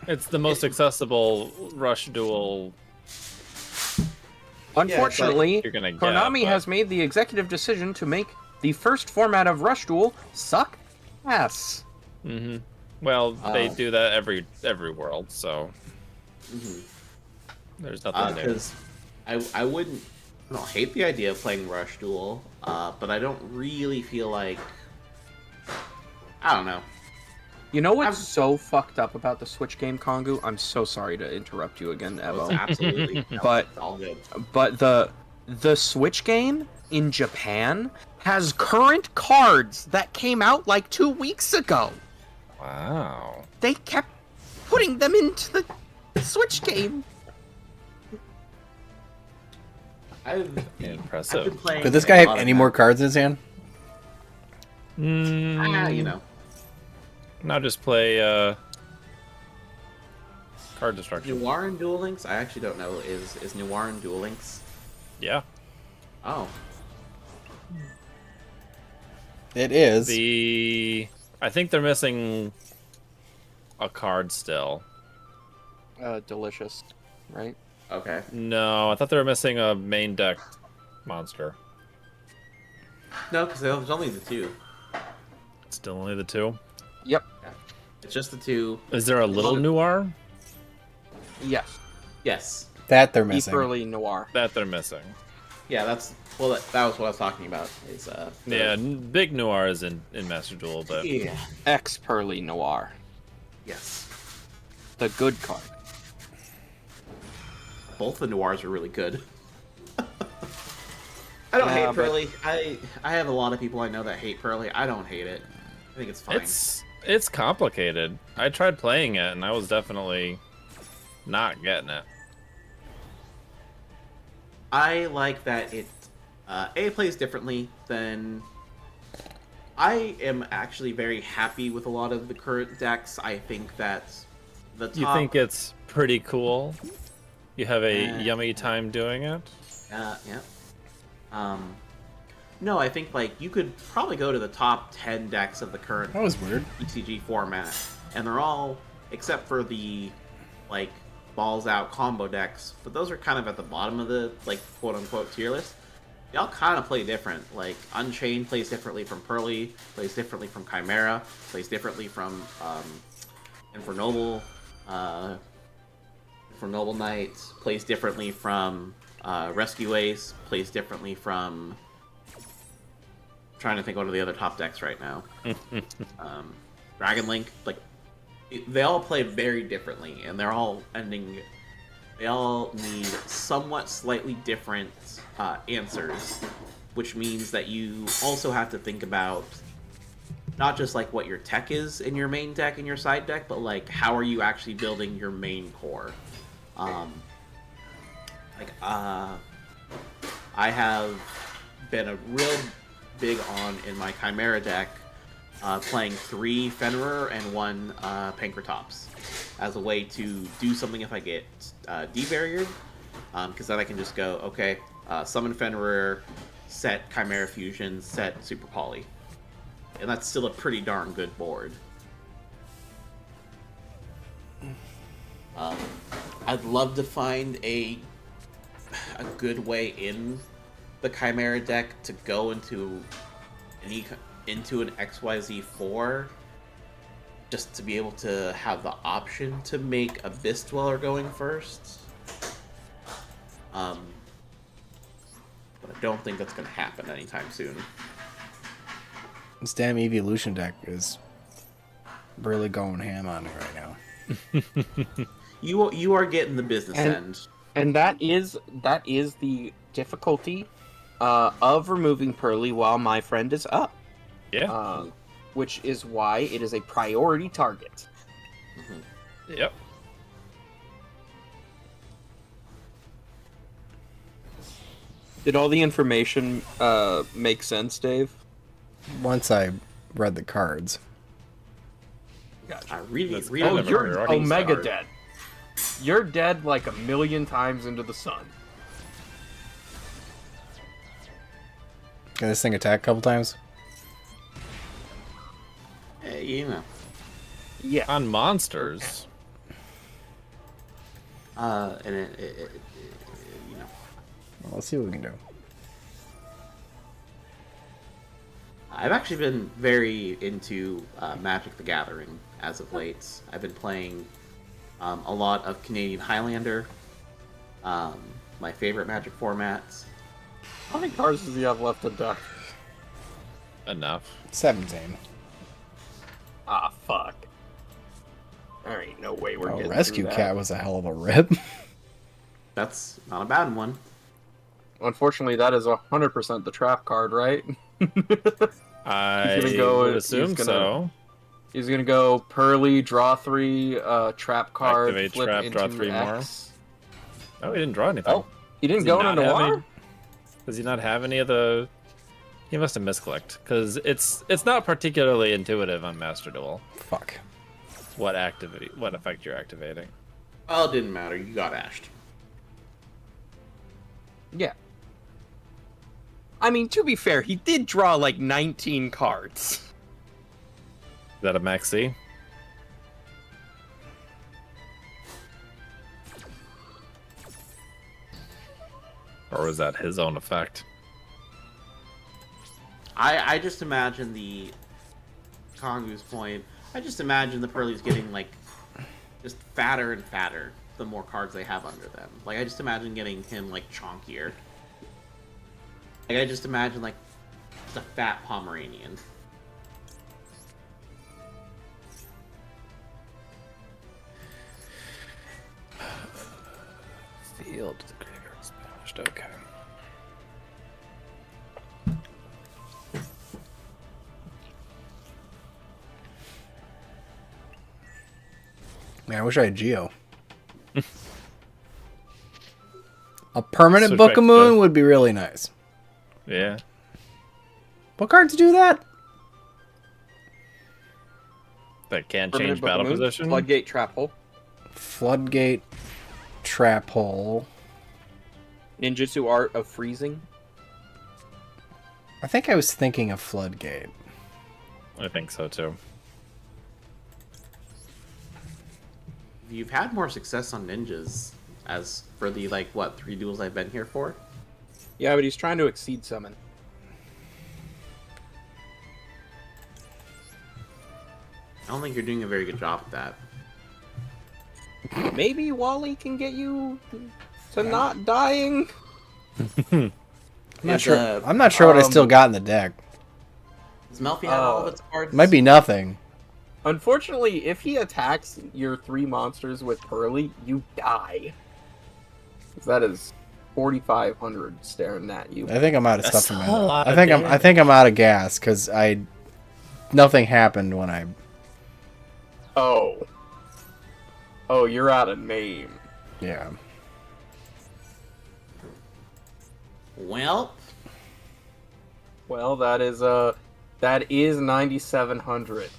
It's the most accessible Rush duel Unfortunately, you're gonna get. Konami but- has made the executive decision to make the first format of Rush Duel suck ass. Mhm. Well, they Oh. do that every world, so Mm-hmm. there's nothing new. Because I don't hate the idea of playing Rush Duel, but I don't really feel like, I don't know. You know what's I'm- so fucked up about the Switch game, Kongu? I'm so sorry to interrupt you again, It's Evo. absolutely, But- it's all good. But the Switch game in Japan has current cards that came out like 2 weeks ago. Wow. They kept putting them into the Switch game. I've Impressive. been playing. Could this a guy have lot of any that. more cards in his hand? You know. Now just play card destruction. Noir and Duel Links? I actually don't know. Is Noir and Duel Links? Yeah. Oh. It is. I think they're missing a card still. Delicious, right? Okay. No, I thought they were missing a main deck monster. No, because there's only the two. Still only the two. Yep. It's just the two. Is there a little noir Yes. Yes. That they're missing. Deep early noir. that they're missing? Yeah, that was what I was talking about. Is the- Yeah, big noir is in Master Duel, but Yeah. X Pearly Noir. Yes. The good card. Both the noirs are really good. I don't Yeah, hate but- Pearly. I have a lot of people I know that hate Pearly. I don't hate it. I think it's fine. it's complicated. I tried playing it and I was definitely not getting it. I like that it plays differently than. I am actually very happy with a lot of the current decks. I think that the top. You think it's pretty cool? You have a Uh, yummy time doing it? Yeah. No, I think like you could probably go to the top 10 decks of the current That was weird. ECG format, and they're all except for the like balls out combo decks, but those are kind of at the bottom of the like quote unquote tier list. They all kind of play different. Like Unchained plays differently from Pearly, plays differently from Chimera, plays differently from Infernoble, Infernoble Knights, plays differently from Rescue Ace, plays differently from. Trying to think what are the other top decks right now. Dragon Link, like they all play very differently, and they're all ending. They all need somewhat slightly different answers, which means that you also have to think about not just like what your tech is in your main deck and your side deck, but like how are you actually building your main core. I have been a real big on in my Chimera deck playing 3 Fenrir and 1 Pankratops as a way to do something if I get debarriered, because then I can just go, okay, summon Fenrir, set Chimera Fusion, set Super Poly. And that's still a pretty darn good board. I'd love to find a good way in the Chimera deck to go into an XYZ 4, just to be able to have the option to make Abyss Dweller going first. But I don't think that's going to happen anytime soon. This damn evolution deck is really going ham on me right now. You are getting the business end. And that is the difficulty of removing Pearly while my friend is up. Yeah. Which is why it is a priority target. Mm-hmm. Yep. Did all the information make sense, Dave? Once I read the cards. I really That's really kind Oh, of a you're priority Omega start. dead. You're dead like a million times into the sun. Can this thing attack a couple times? you know. Yeah. On monsters. And it you know. Well, let's see what we can do. I've actually been very into Magic the Gathering as of late. I've been playing a lot of Canadian Highlander, my favorite Magic formats. How many cards does he have left in deck? Enough. 17. Ah, fuck. There ain't no way we're Oh, getting Rescue through that. Cat was a hell of a rip. That's not a bad one. Unfortunately, that is 100% the trap card, right? I gonna go- would he's assume gonna- so. He's gonna go Pearly, draw 3, trap card, Activate flip trap, into draw 3 more. X. Oh, he didn't draw anything. Oh, he didn't Does he go into not have Noir? any- Does he not have any of the... He must have misclicked, because it's not particularly intuitive on Master Duel Fuck. what effect you're activating. Well, it didn't matter. You got ashed. Yeah. I mean, to be fair, he did draw like 19 cards. Is that a maxi? Or was that his own effect? I just imagine the Kongu's point. I just imagine the Pearlies getting like just fatter and fatter the more cards they have under them. Like I just imagine getting him like chonkier. Like I just imagine like just a fat Pomeranian. Field to the graveyard is banished. Okay. Man, I wish I had Geo. A permanent Switch Book back of to Moon the- would be really nice. Yeah. What cards do that? That can't Permanent change Book of battle Moon, position. Floodgate, trap hole. Floodgate, Trap Hole. Ninjutsu Art of Freezing. I think I was thinking of Floodgate. I think so too. You've had more success on ninjas as for the like what 3 duels I've been here for. Yeah, but he's trying to exceed summon. I don't think you're doing a very good job at that. Maybe Wally can get you to not dying. I'm not Is, sure. I'm not sure what I still got in the deck. Does Melfy have all of its cards? Might be nothing. Unfortunately, if he attacks your 3 monsters with Pearly, you die. 'Cause that is 4,500 staring at you. I think I'm out of That's stuff in a my. lot I of think I'm. I damage. think I'm out of gas because nothing happened when I. Oh. Oh, you're out of name. Yeah. Well, Well, that is That is 9,700.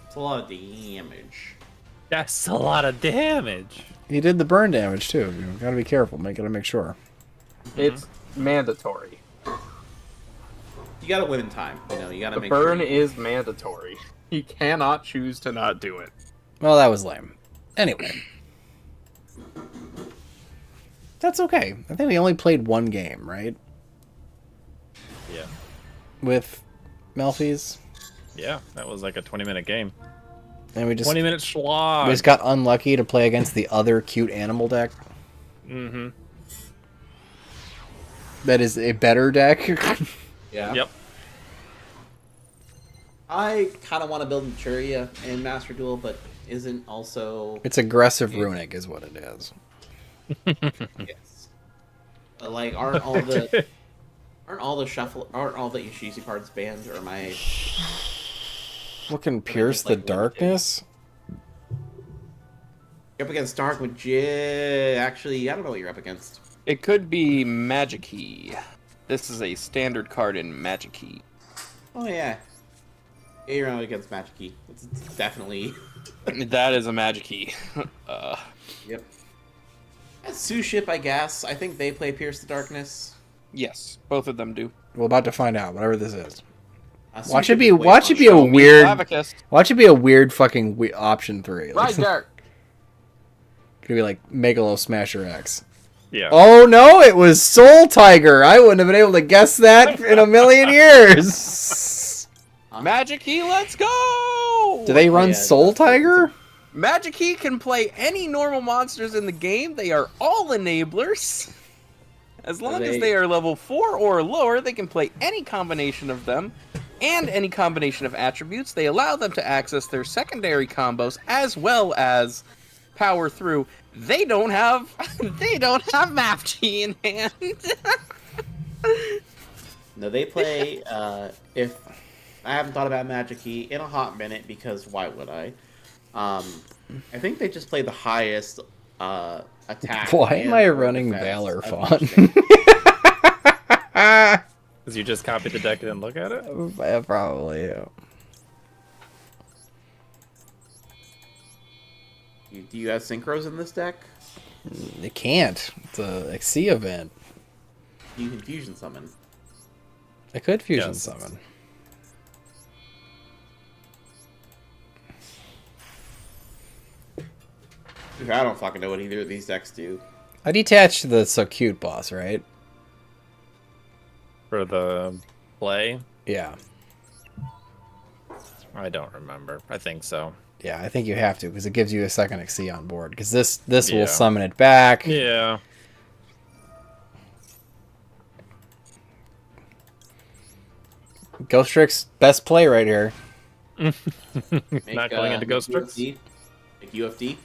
It's a lot of damage. That's a lot of damage. He did the burn damage too. You gotta be careful. Gotta make sure. It's mandatory. You gotta win in time. You know, you gotta The make burn sure. is mandatory. He cannot choose to not do it. Well, that was lame. Anyway. That's okay. I think we only played one game, right? Yeah. With Melfy's. Yeah, that was like a 20-minute game. And we just 20-minute slog. we just got unlucky to play against the other cute animal deck. Mm-hmm. That is a better deck. Yeah. Yep. I kind of want to build Maturia in Master Duel, but isn't also It's aggressive runic is what it is. yes. But like, aren't all the Ishizu cards banned, or am I? What can pierce the like, darkness? You're up against Dark Magician. Actually, I don't know what you're up against. It could be Magic Key. This is a standard card in Magic Key. Oh yeah. Yeah, you're up against Magic Key. It's definitely. That is a Magic Key. Yep. Sue Ship, I guess. I think they play Pierce the Darkness. Yes, both of them do. We're about to find out. Whatever this is. Sue Watch Ship it be is way watch it fun. be a Show me weird. Clavicus. Watch it be a weird fucking option 3. Right there. Could be like Megalo Smasher X. Yeah. Oh no, it was Soul Tiger. I wouldn't have been able to guess that in a million years. Magic Key, let's go! Do they run yeah, Soul Tiger? Magic Key can play any normal monsters in the game. They are all enablers. As long as they are level 4 or lower, they can play any combination of them and any combination of attributes. They allow them to access their secondary combos as well as power through. They don't have Map G in hand. No, they play. If I haven't thought about Magic Key in a hot minute, because why would I? I think they just play the highest attack. Why am I and running defense Valor of font? each thing. Because you just copied the deck and didn't look at it? Yeah, probably. Yeah. Do you have synchros in this deck? It can't. It's a XC event. You can fusion summon. I could fusion Yes. summon. I don't fucking know what either of these decks do. I detached the So Cute boss, right? For the play? Yeah. I don't remember. I think so. Yeah, I think you have to, because it gives you a second XC on board. Because this Yeah. will summon it back. Yeah. Ghost Trick's best play right here. Not going into Ghost Tricks? UFD. Make UFD.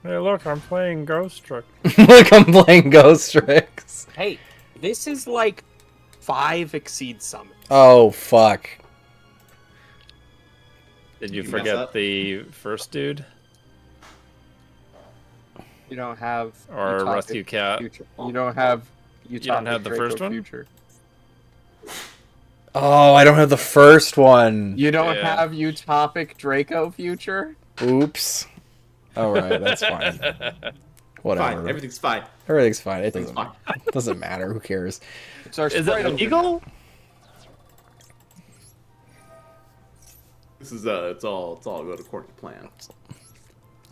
Hey, look, I'm playing Ghost Trick. Look, I'm playing Ghost Tricks. Hey, this is like 5 Exceed Summon. Oh, fuck. Did you You mess forget up? the first dude? You don't have Or Utopic Rescue Cat? Future. You don't have don't have the Draco first one? Future. Oh, I don't have the first one. You don't Yeah. have Utopic Draco Future? Oops. Alright, that's fine. Whatever. Fine. Everything's fine. Everything's fine. It Everything's fine. doesn't matter. Who cares? It's our Is sprite it of- legal? This is it's all going according to plan.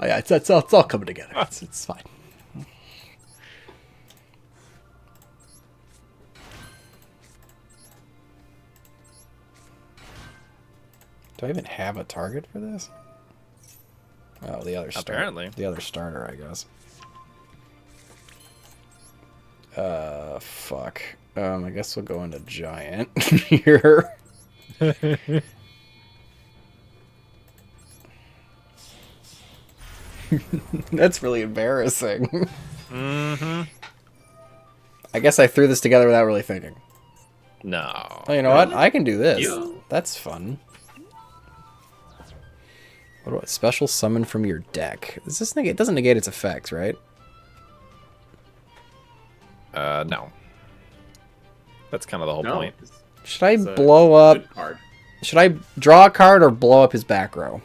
Oh, yeah, it's all coming together. It's fine. Do I even have a target for this? Oh, the other starter. Apparently. The other starter, I guess. Fuck. I guess we'll go into giant here. That's really embarrassing. Mm-hmm. I guess I threw this together without really thinking. No. Oh, you know what? I can do this. You- That's fun. What do I special summon from your deck? Does this negate? It doesn't negate its effects, right? No. That's kind of the whole No, point. Should I it's a blow up? good card. Should I draw a card or blow up his back row?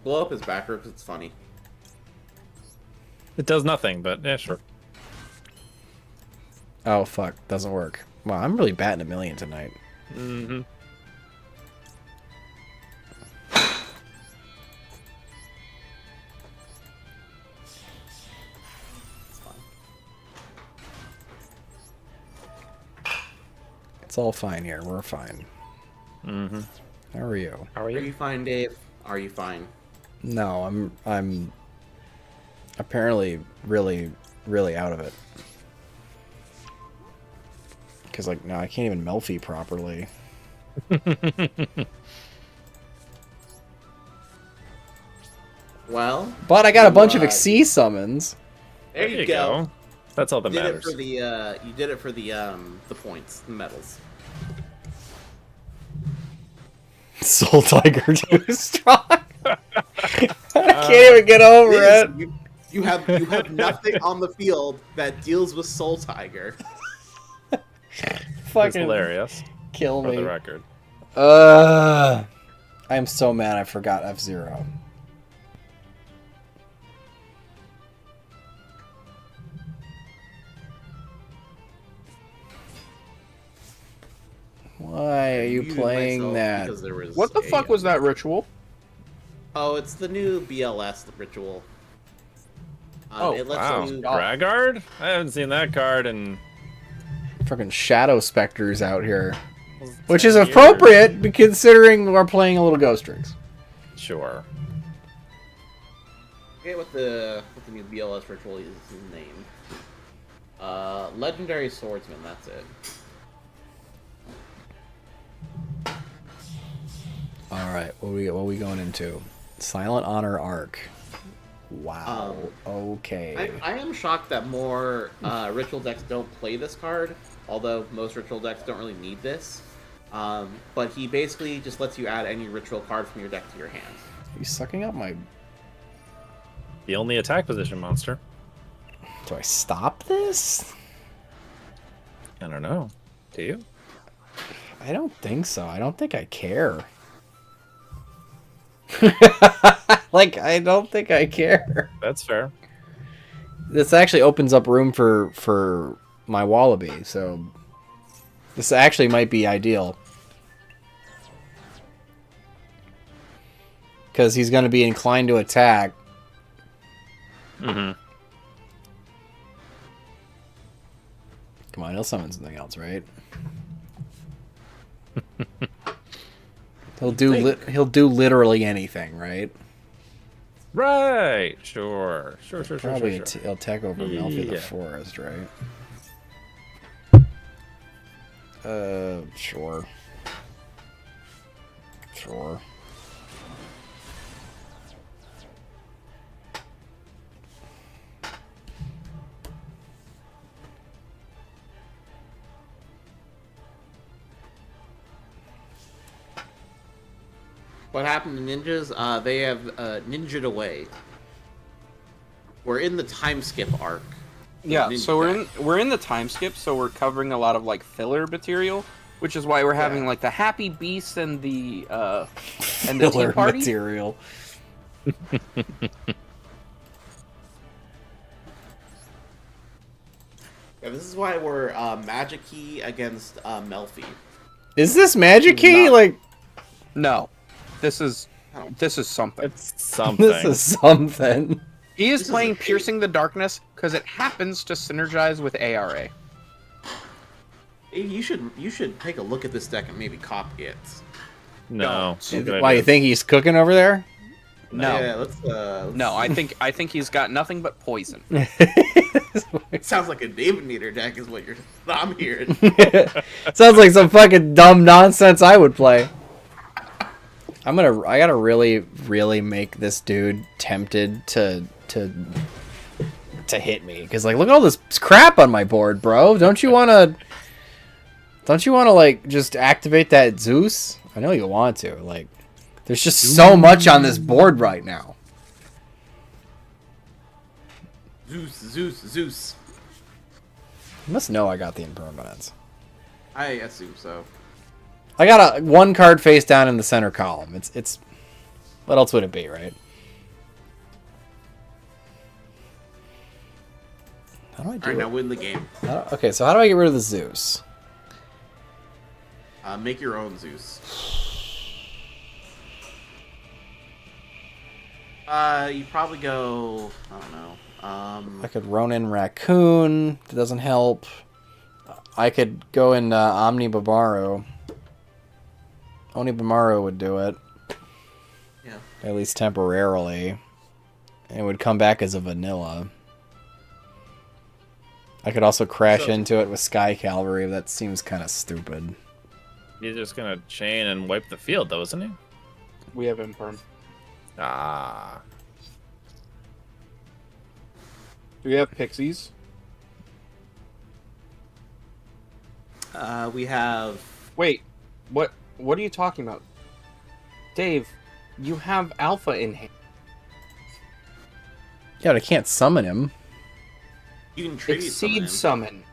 Blow up his back row 'cause it's funny. It does nothing, but yeah, sure. Oh fuck, doesn't work. Wow, I'm really batting a million tonight. Mm-hmm. It's fine. It's all fine here. We're fine. Mm-hmm. How are you? How are Are you? you fine, Dave? Are you fine? No, I'm apparently really out of it. Cause like no, I can't even Melfy properly. Well, But I got a bunch of uh, XYZ summons. there you go. That's all that You did it matters. for the you did it for the points, the medals. Soul Tiger too strong. I can't even get over it. You have nothing on the field that deals with Soul Tiger. It's Fucking hilarious, kill for me. the record. I'm so mad I forgot F-Zero. Why are you Muted playing myself that? because there was What the fuck was that ritual? Oh, it's the new BLS ritual. Oh, it lets Wow, you. Dragard? I haven't seen that card in Fucking Shadow Specters out here. 10 Which is years. appropriate considering we're playing a little Ghost Tricks. Sure. I forget what the new BLS ritual is named. Legendary Swordsman. That's it. Alright, what we going into? Silent Honor Arc. Wow. Okay. I am shocked that more ritual decks don't play this card, although most ritual decks don't really need this. But he basically just lets you add any ritual card from your deck to your hand. Are you sucking up my... The only attack position monster. Do I stop this? I don't know. Do you? I don't think so. I don't think I care. Like, I don't think I care. That's fair. This actually opens up room for my Wallaby, so this actually might be ideal. Because he's going to be inclined to attack. Mm-hmm. Come on, he'll summon something else, right? He'll do literally anything, right? Right. Sure. Sure. Probably he'll attack over Melfy the Yeah. Forest, right? Sure. Sure. What happened to ninjas? They have ninja'd away. We're in the time skip arc. Yeah, Ninja so deck. we're in the time skip, so we're covering a lot of like filler material, which is why we're having like the Happy Beast and the Tea Filler Party. material. Yeah, this is why we're Magic Key against Melfy. Is this Magic Key? No. Like, No, this is something. It's something. this is something. He is This is playing a- Piercing the Darkness because it happens to synergize with ARA. Hey, you should take a look at this deck and maybe copy it. No. Good Why, idea. you think he's cooking over there? No, Yeah, let's no, I think he's got nothing but poison. It sounds like a David Meter deck is what I'm hearing. Sounds like some fucking dumb nonsense I would play. I gotta really make this dude tempted to hit me, because like, look at all this crap on my board, bro. Don't you wanna like just activate that Zeus? I know you want to. Like, there's just so much on this board right now. Zeus. You must know I got the impermanence. I assume so. I got a 1 card face down in the center column. It's. What else would it be, right? How do I do Alright, it? now win the game. Okay, so how do I get rid of the Zeus? Make your own Zeus. You probably go. I don't know. I could Ronin Raccoon. That doesn't help. I could go in Omni Babaru. Oni Bamaru would do it. Yeah. At least temporarily. And it would come back as a vanilla. I could also crash into it with Sky Cavalry. That seems kind of stupid. He's just gonna chain and wipe the field, though, isn't he? We have imperm. Ah. Do we have pixies? We have. Wait, what are you talking about? Dave, you have alpha in hand. Yeah, but I can't summon him. You can tribute Exceed summon.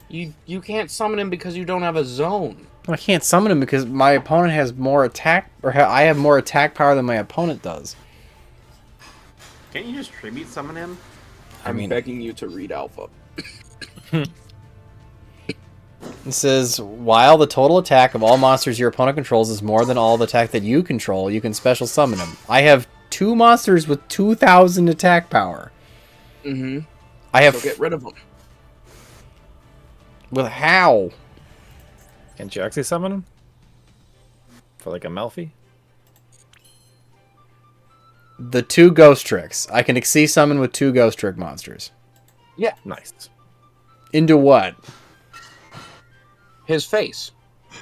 summon. You can't summon him because you don't have a zone. I can't summon him because my opponent has more attack, or I have more attack power than my opponent does. Can't you just tribute summon him? I mean, begging you to read alpha. it says, while the total attack of all monsters your opponent controls is more than all the attack that you control, you can special summon him. I have 2 monsters with 2,000 attack power. Mm-hmm. I have... So get rid of them. With how? Can't you actually summon him? For like a Melfy? The 2 ghost tricks. I can Xyz summon with 2 ghost trick monsters. Yeah. Nice. Into what? His face.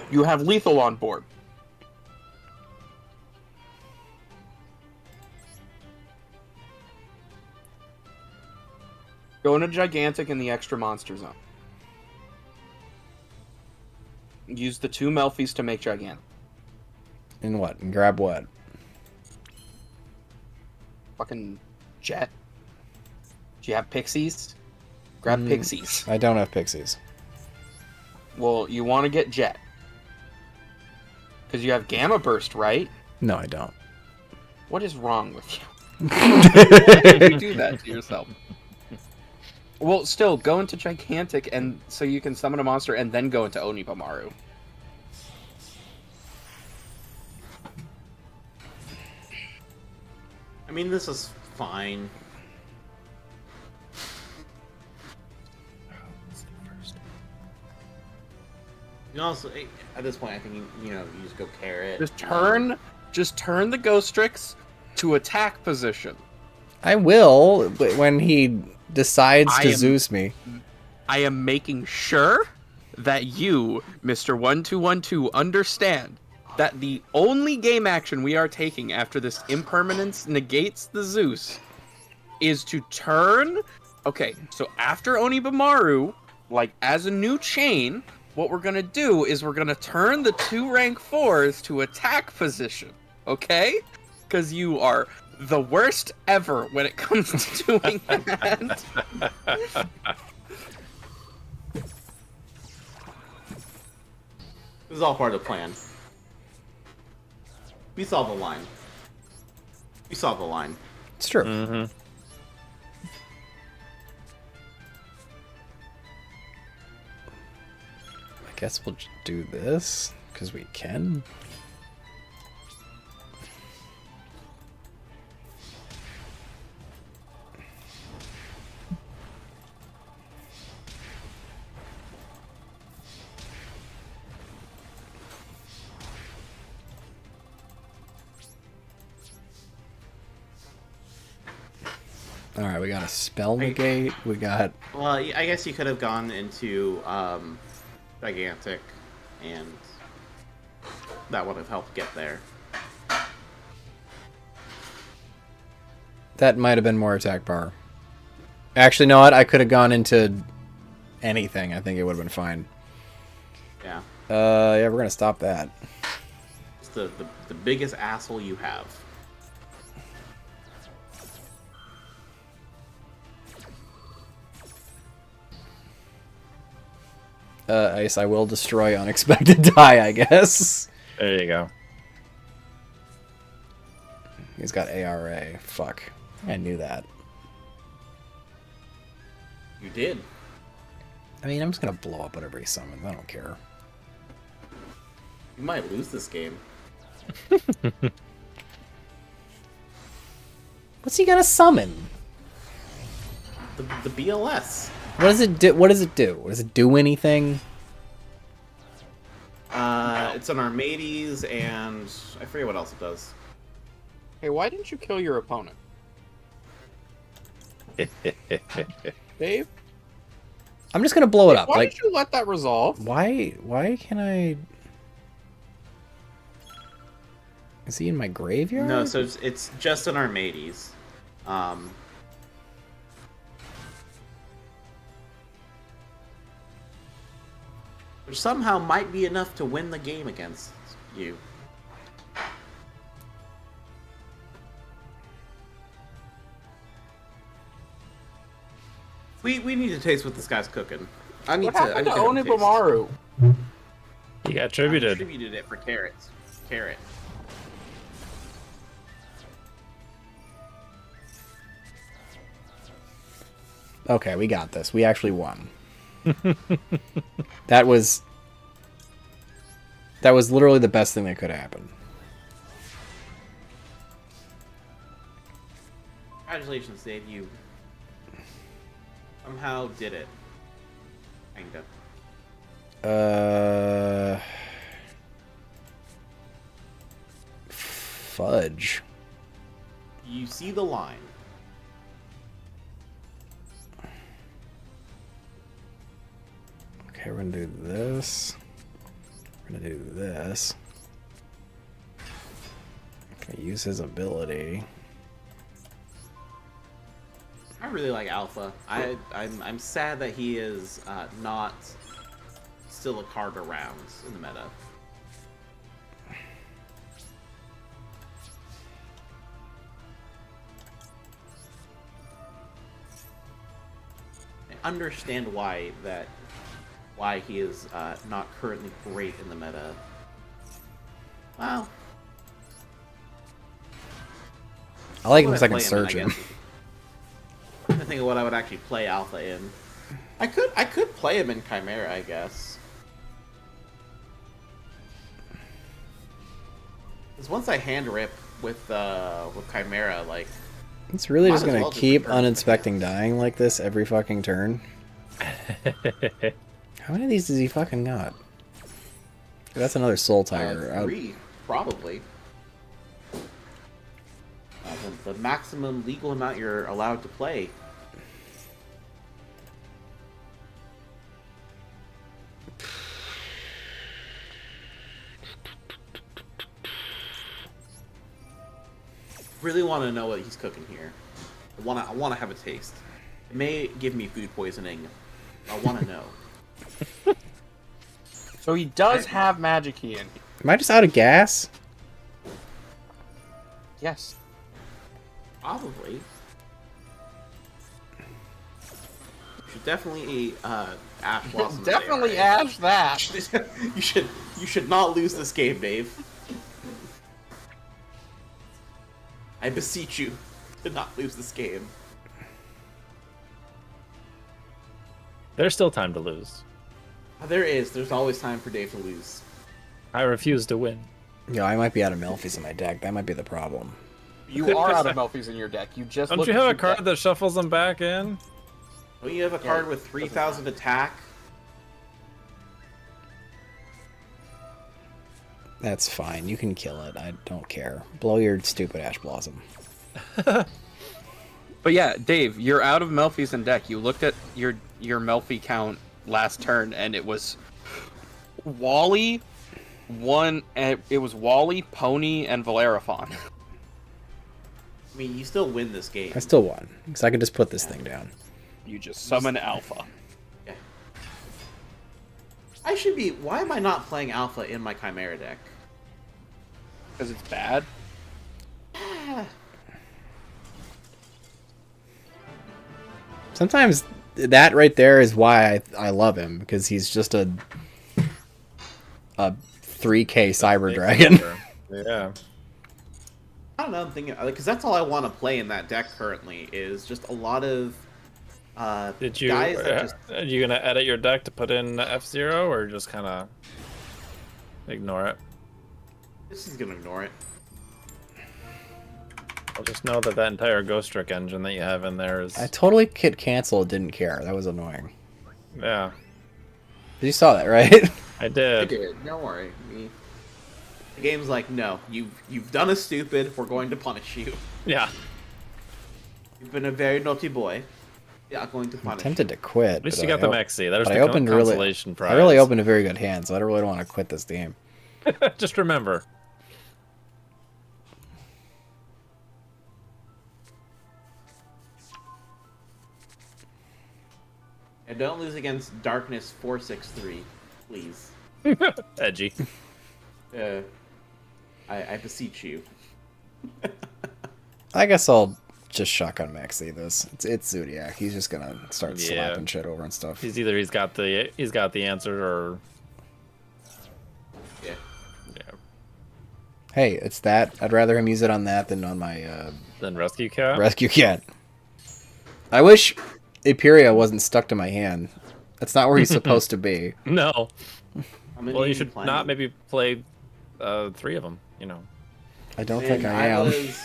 You have lethal on board. Go into Gigantic in the extra monster zone. Use the 2 Melfies to make Gigantic. In what? And grab what? Fucking Jet. Do you have pixies? Grab pixies. I don't have pixies. Well, you want to get Jet. Because you have Gamma Burst, right? No, I don't. What is wrong with you? Why did you do that to yourself? Well, still, go into Gigantic and so you can summon a monster and then go into Onibamaru. I mean, this is fine. You know, also, at this point, I think you just go carrot. Just turn the Ghostrix to attack position. I will, but when he decides to Zeus me. I am making sure that you, Mr. 1212, understand that the only game action we are taking after this impermanence negates the Zeus is to turn... Okay, so after Onibamaru, like as a new chain, what we're gonna do is we're gonna turn the 2 rank 4s to attack position, okay? Because you are the worst ever when it comes to doing that. This is all part of the plan. We saw the line. We saw the line. It's true. Mm-hmm. I guess we'll just do this, because we can. Alright, we got a spell negate, we got... Well, I guess you could have gone into Gigantic, and that would have helped get there. That might have been more attack power. Actually, no, I could have gone into anything. I think it would have been fine. Yeah. Yeah, we're gonna stop that. It's the biggest asshole you have. Ice, I will destroy unexpected die, I guess. There you go. He's got ARA. Fuck. I knew that. You did. I mean, I'm just gonna blow up whatever he summons. I don't care. You might lose this game. What's he gonna summon? The BLS. What does it do? What does it do? Does it do anything? It's an Armades, and I forget what else it does. Hey, why didn't you kill your opponent? Dave? I'm just gonna blow it up. Why Like, did you let that resolve? why can I? Is he in my graveyard? No, so it's just an Armades. Which somehow might be enough to win the game against you. We need to taste what this guy's cooking. I need What to. I happened need to to have a taste. Onibamaru? He got I attributed. attributed it for carrots. Carrot. Okay, we got this. We actually won. That was literally the best thing that could happen. Congratulations, Dave. You somehow did it. Kinda. Fudge. You see the line. Okay, we're gonna do this. We're gonna do this. Gonna use his ability. I really like Alpha. I'm sad that he is not still a card around in the meta. I understand why he is not currently great in the meta. Well, I like him what because I I'd can play search in, I him. guess. I think of what I would actually play Alpha in. I could play him in Chimera, I guess. Because once I hand rip with Chimera, like It's really Might just as gonna well just keep return it, I uninspecting guess. dying like this every fucking turn. How many of these does he fucking got? That's another Soul Tiger. 3, probably. The maximum legal amount you're allowed to play. Really want to know what he's cooking here. I want to have a taste. It may give me food poisoning. I want to know. So he does have magic key in. Am I just out of gas? Yes. Probably. You should definitely eat Ash Blossom. Definitely ash that. You should not lose this game, Dave. I beseech you to not lose this game. There's still time to lose. There is. There's always time for Dave to lose. I refuse to win. Yeah, I might be out of Melfi's in my deck. That might be the problem. You are out of Melfi's in your deck. You just Don't looked you at have a your card deck. that shuffles them back in? Don't you have a card with 3,000 attack? That's fine. You can kill it. I don't care. Blow your stupid Ash Blossom. But yeah, Dave, you're out of Melfi's in deck. You looked at your Melfi count last turn, and it was Wally, it was Wally, Pony, and Valeraphon. I mean, you still win this game. I still won. Because I could just put this thing down. You just summon Alpha. Yeah. I should be... Why am I not playing Alpha in my Chimera deck? Because it's bad. Sometimes that right there is why I love him, because he's just a 3K Cyber Dragon. Yeah. I don't know. I'm thinking because that's all I want to play in that deck currently is just a lot of Did you? guys that just Are you gonna edit your deck to put in F-Zero, or just kind of ignore it? this is gonna ignore it. I'll just know that that entire Ghost Trick engine that you have in there is. I totally hit cancel. Didn't care. That was annoying. Yeah, You saw that, right? I I did. did. Don't worry. The game's like, no, you've done us stupid. We're going to punish you. Yeah. You've been a very naughty boy. Yeah, going to I'm punish. tempted to quit. At least but you got I the op- Maxi. There's but the I opened really, consolation prize. I really opened a very good hand, so I don't really want to quit this game. Just remember. And don't lose against Darkness 463, please. Edgy. I beseech you. I guess I'll just shotgun Maxi this. It's Zodiac. He's just gonna start Yeah. slapping shit over and stuff. He's got the answer, or Yeah. yeah. Hey, it's that. I'd rather him use it on that than on my Then Rescue Cat. Rescue Cat. I wish Aperia wasn't stuck to my hand. That's not where he's supposed to be. No. How many Well, you are should playing? not maybe play 3 of them. You know. I don't Man, think I am. was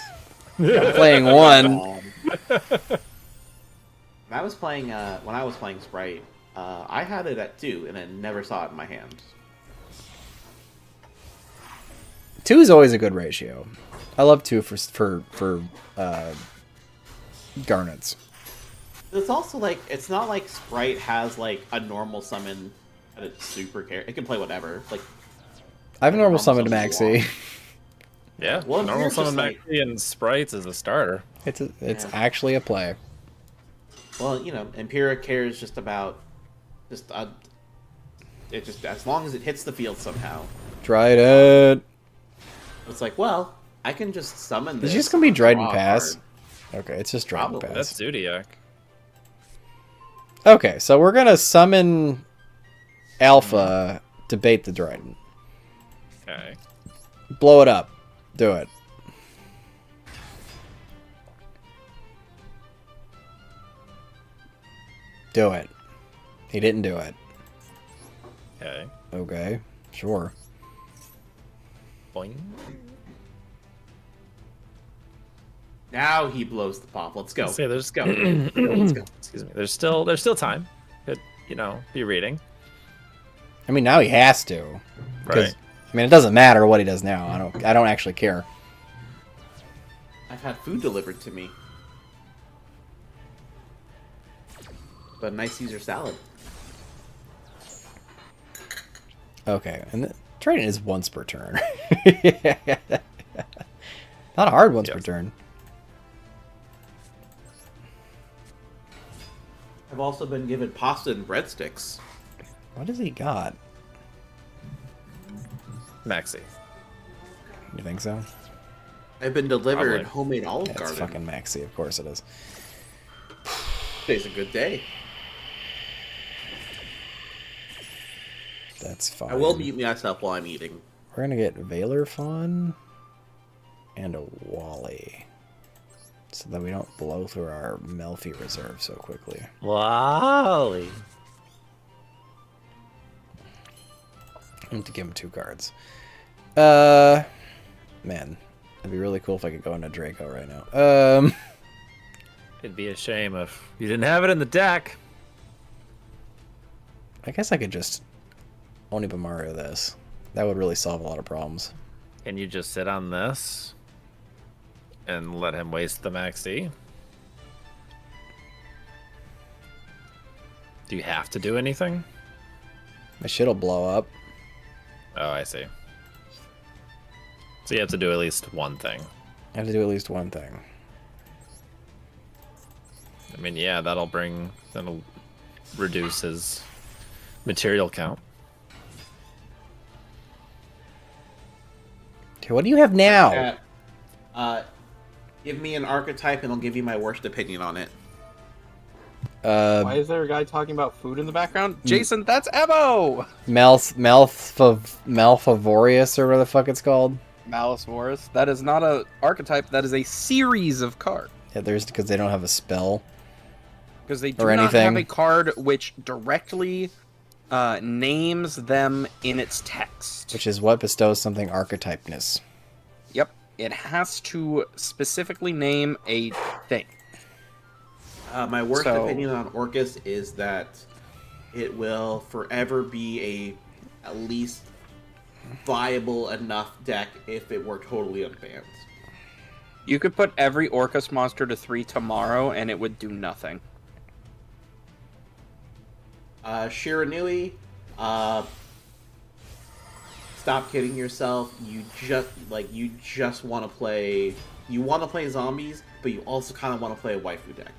I'm playing one. When I was playing Sprite, I had it at 2 and I never saw it in my hand. 2 is always a good ratio. I love 2 for garnets. It's also like it's not like Sprite has like a normal summon that it's super care. It can play whatever. Like I've normal summoned summon Maxi. Yeah. Well, Normal you're summon just like- Maxi and Sprites is a starter. It's Yeah. actually a play. well, Impera cares just about it just as long as it hits the field somehow. Trident. It's like, well, I can just summon this. Is it just gonna be Dryden draw a Pass? card. Okay, it's just Dryden Probably. Pass. That's Zodiac. Okay, so we're gonna summon Alpha to bait the Dryden. Okay. Blow it up. Do it. Do it. He didn't do it. Okay. Okay, sure. Boing. Now he blows the pop. Let's go. Say there's Let's go. Let's go. Excuse me. There's still time. Could be reading. I mean, now he has to. 'Cause, Right. I mean, it doesn't matter what he does now. I don't actually care. I've had food delivered to me. But a nice Caesar salad. Okay, and the Trident is once per turn. Not hard once per Yes. turn. I've also been given pasta and breadsticks. What has he got? Maxi. You think so? I've been delivered Probably. homemade Olive It's Garden. fucking Maxi, of course it is. Today's a good day. That's fine. I will mute myself while I'm eating. We're gonna get Valor Fawn and a Wally, so that we don't blow through our Melfy reserve so quickly. Wally. I need to give him 2 cards. Man, it'd be really cool if I could go into Draco right now. It'd be a shame if you didn't have it in the deck. I guess I could just Onibamaru this. That would really solve a lot of problems. Can you just sit on this and let him waste the Maxi? Do you have to do anything? My shit'll blow up. Oh, I see. So you have to do at least one thing. I have to do at least one thing. I mean, yeah, that'll reduce his material count. Okay, what do you have now? Give me an archetype and I'll give you my worst opinion on it. Why is there a guy talking about food in the background? Jason, that's Ebo! Malfavorius or whatever the fuck it's called. Malisaurus. That is not a archetype. That is a series of cards. Yeah, there's because they don't have a spell. Because they do Or not have anything. a card which directly names them in its text. Which is what bestows something archetypeness. Yep. It has to specifically name a thing. My worst So- opinion on Orcus is that it will forever be at least viable enough deck if it were totally unbanned. You could put every Orcus monster to 3 tomorrow and it would do nothing. Shiranui, stop kidding yourself. You just want to play. You want to play zombies, but you also kind of want to play a waifu deck.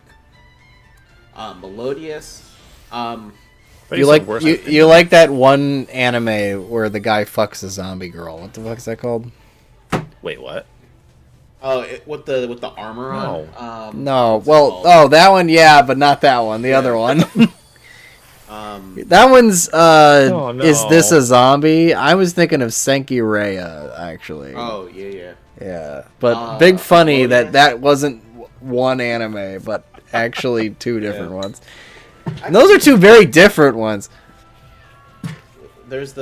Melodious. But You he's like the worst. you like that one anime where the guy fucks a zombie girl. What the fuck is that called? Wait, what? Oh, with the armor on. No, what's it well, called? oh, that one, yeah, but not that one. The other one. That one's Oh, no. Is this a zombie? I was thinking of Senki Rhea, actually. Oh yeah. Yeah, but big funny Melodious. that wasn't one anime, but actually two different Yeah. ones. And those are two very different ones. There's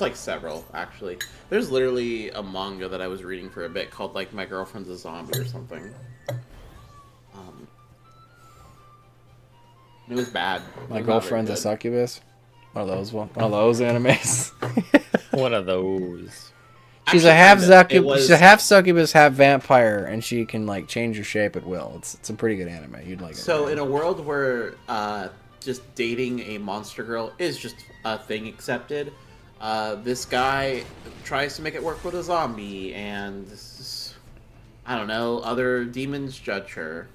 like several actually. There's literally a manga that I was reading for a bit called like My Girlfriend's a Zombie or something. It was bad. My It was not very girlfriend's a good. succubus. One of those animes. One of those. She's Actually, a half kinda. It succubus. was- She's a half succubus, half vampire, and she can like change her shape at will. It's a pretty good anime. You'd like it. So in a world where just dating a monster girl is just a thing accepted, this guy tries to make it work with a zombie, and I don't know, other demons judge her.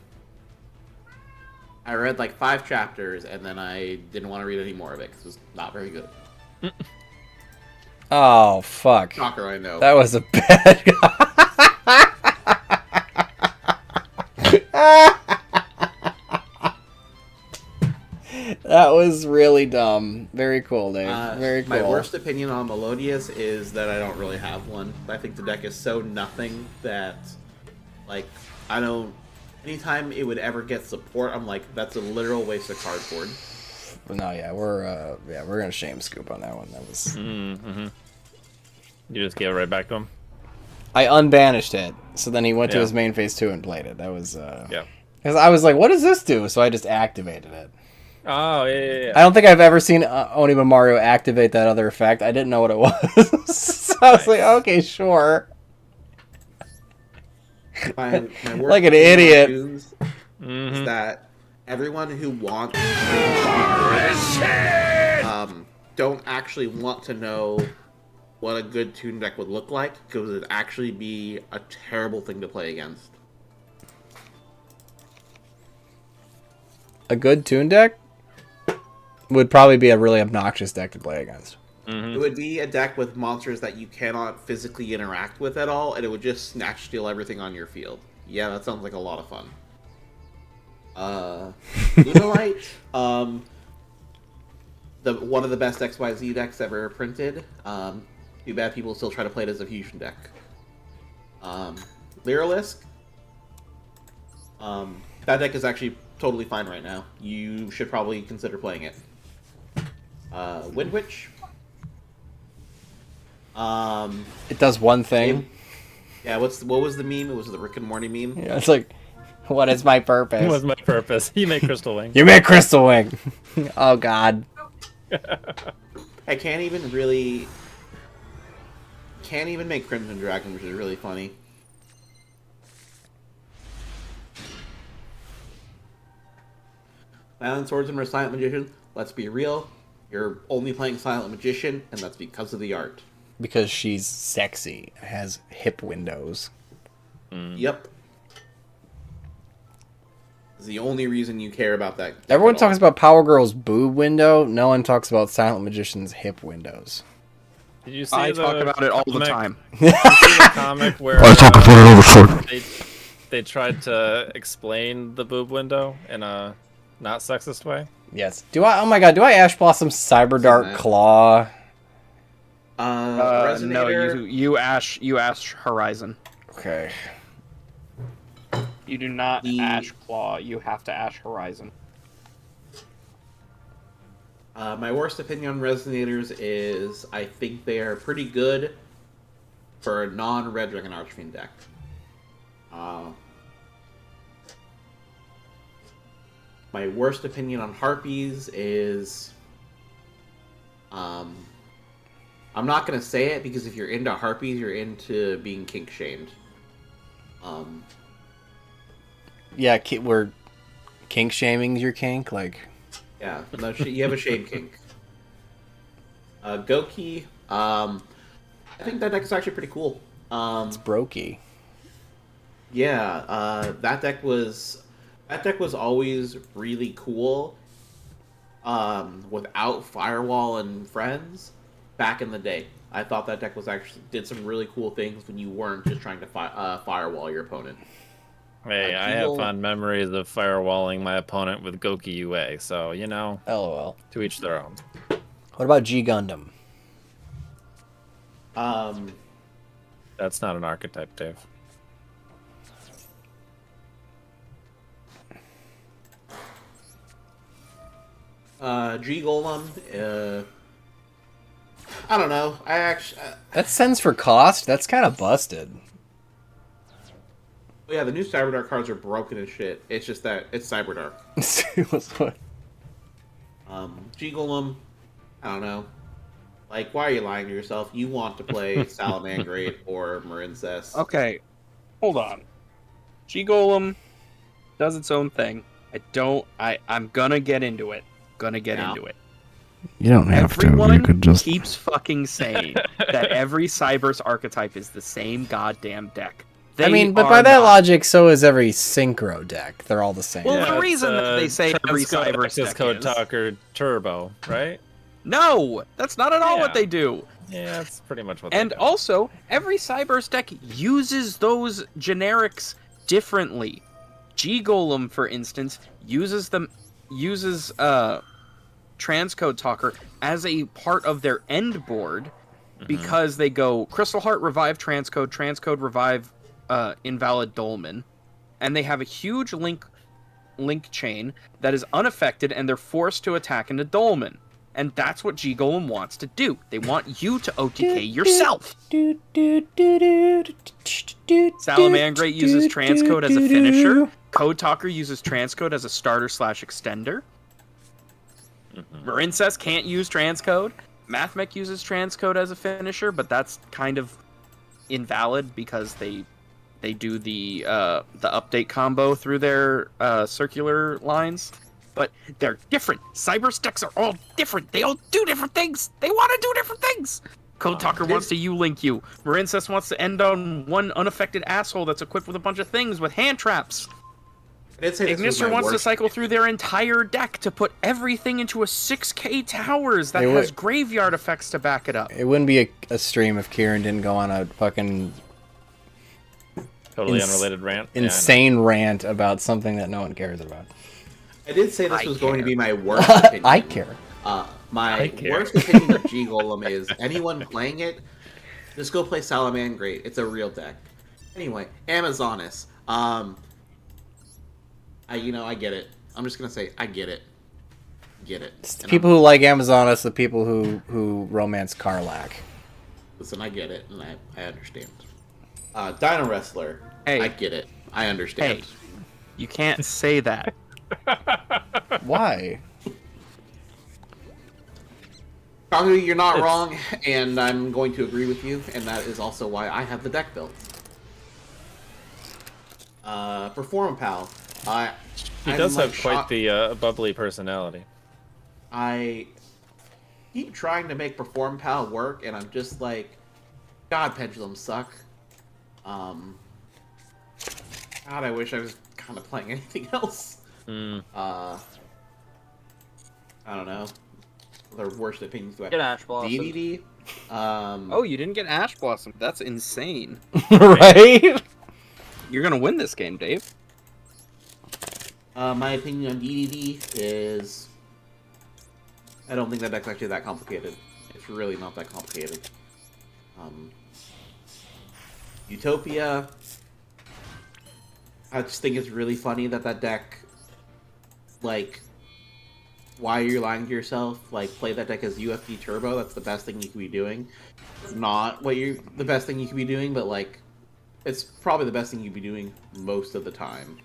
I read like 5 chapters, and then I didn't want to read any more of it because it was not very good. Oh fuck! Shocker, I know. That was a bad. That was really dumb. Very cool, Dave. Very cool. My worst opinion on Melodious is that I don't really have one. I think the deck is so nothing that, like, I don't. Anytime it would ever get support, I'm like, that's a literal waste of cardboard. But no, yeah, we're gonna shame Scoop on that one. That was. Mm-hmm. You just gave it right back to him. I unbanished it, so then he went to Yeah. his main phase 2 and played it. That was. Yeah. Because I was like, what does this do? So I just activated it. Oh yeah. I don't think I've ever seen Oniba Mario activate that other effect. I didn't know what it was. So I was like, okay, sure. My worst Like an opinion on idiot. Tunes Mm-hmm. is that everyone who wants don't actually want to know what a good tune deck would look like because it would actually be a terrible thing to play against. A good tune deck would probably be a really obnoxious deck to play against. It would be a deck with monsters that you cannot physically interact with at all, and it would just snatch steal everything on your field. Yeah, that sounds like a lot of fun. Lunalite, one of the best XYZ decks ever printed. Too bad people still try to play it as a fusion deck. Lyralisk, that deck is actually totally fine right now. You should probably consider playing it. Wind Witch. It does one thing. Yeah, what was the meme? It was the Rick and Morty meme. Yeah, it's like, what is my purpose? What was my purpose? You make Crystal Wing. You make Crystal Wing. Oh God. I can't even make Crimson Dragon, which is really funny. Silent Swordsman or Silent Magician, let's be real. You're only playing Silent Magician, and that's because of the art. Because she's sexy. Has hip windows. Yep. It's the only reason you care about that. Everyone at all. talks about Power Girl's boob window. No one talks about Silent Magician's hip windows. Did you see I the talk about it all the comic- time. Did you see the comic where I talk about it all the time. they tried to explain the boob window in a not sexist way. Yes. Do I? Oh my god. Do I Ash Blossom Cyber Dart that. Claw? No, Resonator. you Ash Horizon. Okay. You do not The- Ash Claw. You have to Ash Horizon. My worst opinion on Resonators is I think they are pretty good for a non-Red Dragon Archfiend deck. My worst opinion on Harpies is... I'm not going to say it because if you're into Harpies, you're into being kink-shamed. Yeah, we're kink shaming your kink, like. Yeah, no, you have a shame kink. Goki, I think that deck is actually pretty cool. It's brokey. Yeah, that deck was always really cool. Without Firewall and Friends, back in the day, I thought that deck was actually did some really cool things when you weren't just trying to firewall your opponent. Hey, I have fond memories of firewalling my opponent with Goki UA, so, you know, LOL. to each their own. What about G Gundam? That's not an archetype, Dave. G Golem, I don't know. I actually, That sends for cost. That's kind of busted. yeah, the new Cyberdark cards are broken as shit. It's just that it's Cyberdark. G Golem, I don't know. Like, why are you lying to yourself? You want to play Salamangrate or Marincess. Okay, hold on. G Golem does its own thing. I'm gonna get into it. Into it. You don't Everyone keeps fucking saying that every Cyberse archetype is the same goddamn deck. I mean, but by that logic, so is every Synchro deck. They're all the same. Well, the reason that they say every Cyberse is deck Code is... Talker Turbo, right? No! That's not at all what Yeah. they do. Yeah, that's pretty much what And they do. also, every Cyberse deck uses those generics differently. G Golem, for instance, uses Transcode Talker as a part of their end board because they go Crystal Heart, Revive Transcode, Revive Invalid Dolmen, and they have a huge link chain that is unaffected, and they're forced to attack into Dolmen. And that's what G Golem wants to do. They want you to OTK yourself. Salamangrate uses Transcode as a finisher. Code Talker uses Transcode as a starter/extender. Marincess can't use Transcode. Mathmech uses Transcode as a finisher, but that's kind of invalid because they do the update combo through their circular lines. But they're different. Cyberse decks are all different. They all do different things. They want to do different things. Code Talker wants to U-Link you. Marincess wants to end on one unaffected asshole that's equipped with a bunch of things with hand traps. Ignister wants to cycle through their entire deck to put everything into a 6k towers that has graveyard effects to back it up. It wouldn't be a stream if Kieran didn't go on a fucking Totally unrelated rant. insane rant about something that no one cares about. I did say this was going to be my worst opinion. I care. My worst opinion of G Golem is anyone playing it, just go play Salamangrate. It's a real deck. Anyway, Amazonas. I get it. I'm just gonna say I get it. Get it. It's the people who like Amazonas, the people who romance Karlak. Listen, I get it, and I understand. Dino Wrestler. Hey. I get it. I understand. Hey, you can't say that. Why? Probably you're not wrong, and I'm going to agree with you, and that is also why I have the deck built. Perform Pal. He does have quite the bubbly personality. I keep trying to make Perform Pal work, and I'm just like, God, pendulums suck. God, I wish I was kind of playing anything else. I don't know. Their worst opinions. Get Ash Blossom. DDD. Oh, you didn't get Ash Blossom. That's insane. Right? You're gonna win this game, Dave. My opinion on DDD is, I don't think that deck's actually that complicated. It's really not that complicated. Utopia, I just think it's really funny that that deck, like, why are you lying to yourself? Like, play that deck as UFD Turbo. That's the best thing you could be doing. Not the best thing you could be doing, but like, it's probably the best thing you'd be doing most of the time.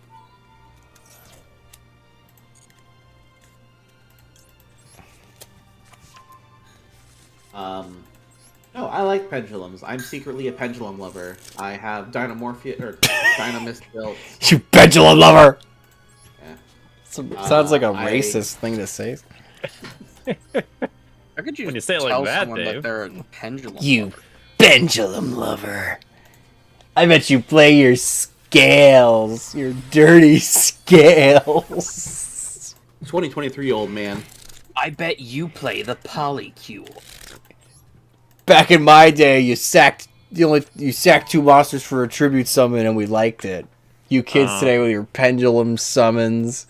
No, I like pendulums. I'm secretly a pendulum lover. I have Dynamist built. You pendulum lover! Yeah. Sounds like a racist thing to say. How could you When you say it like tell that, someone Dave. that they're a pendulum? You pendulum lover. I bet you play your scales. Your dirty scales. 2023 old man. I bet you play the polycule. Back in my day, you sacked 2 monsters for a tribute summon and we liked it. You kids today with your pendulum summons.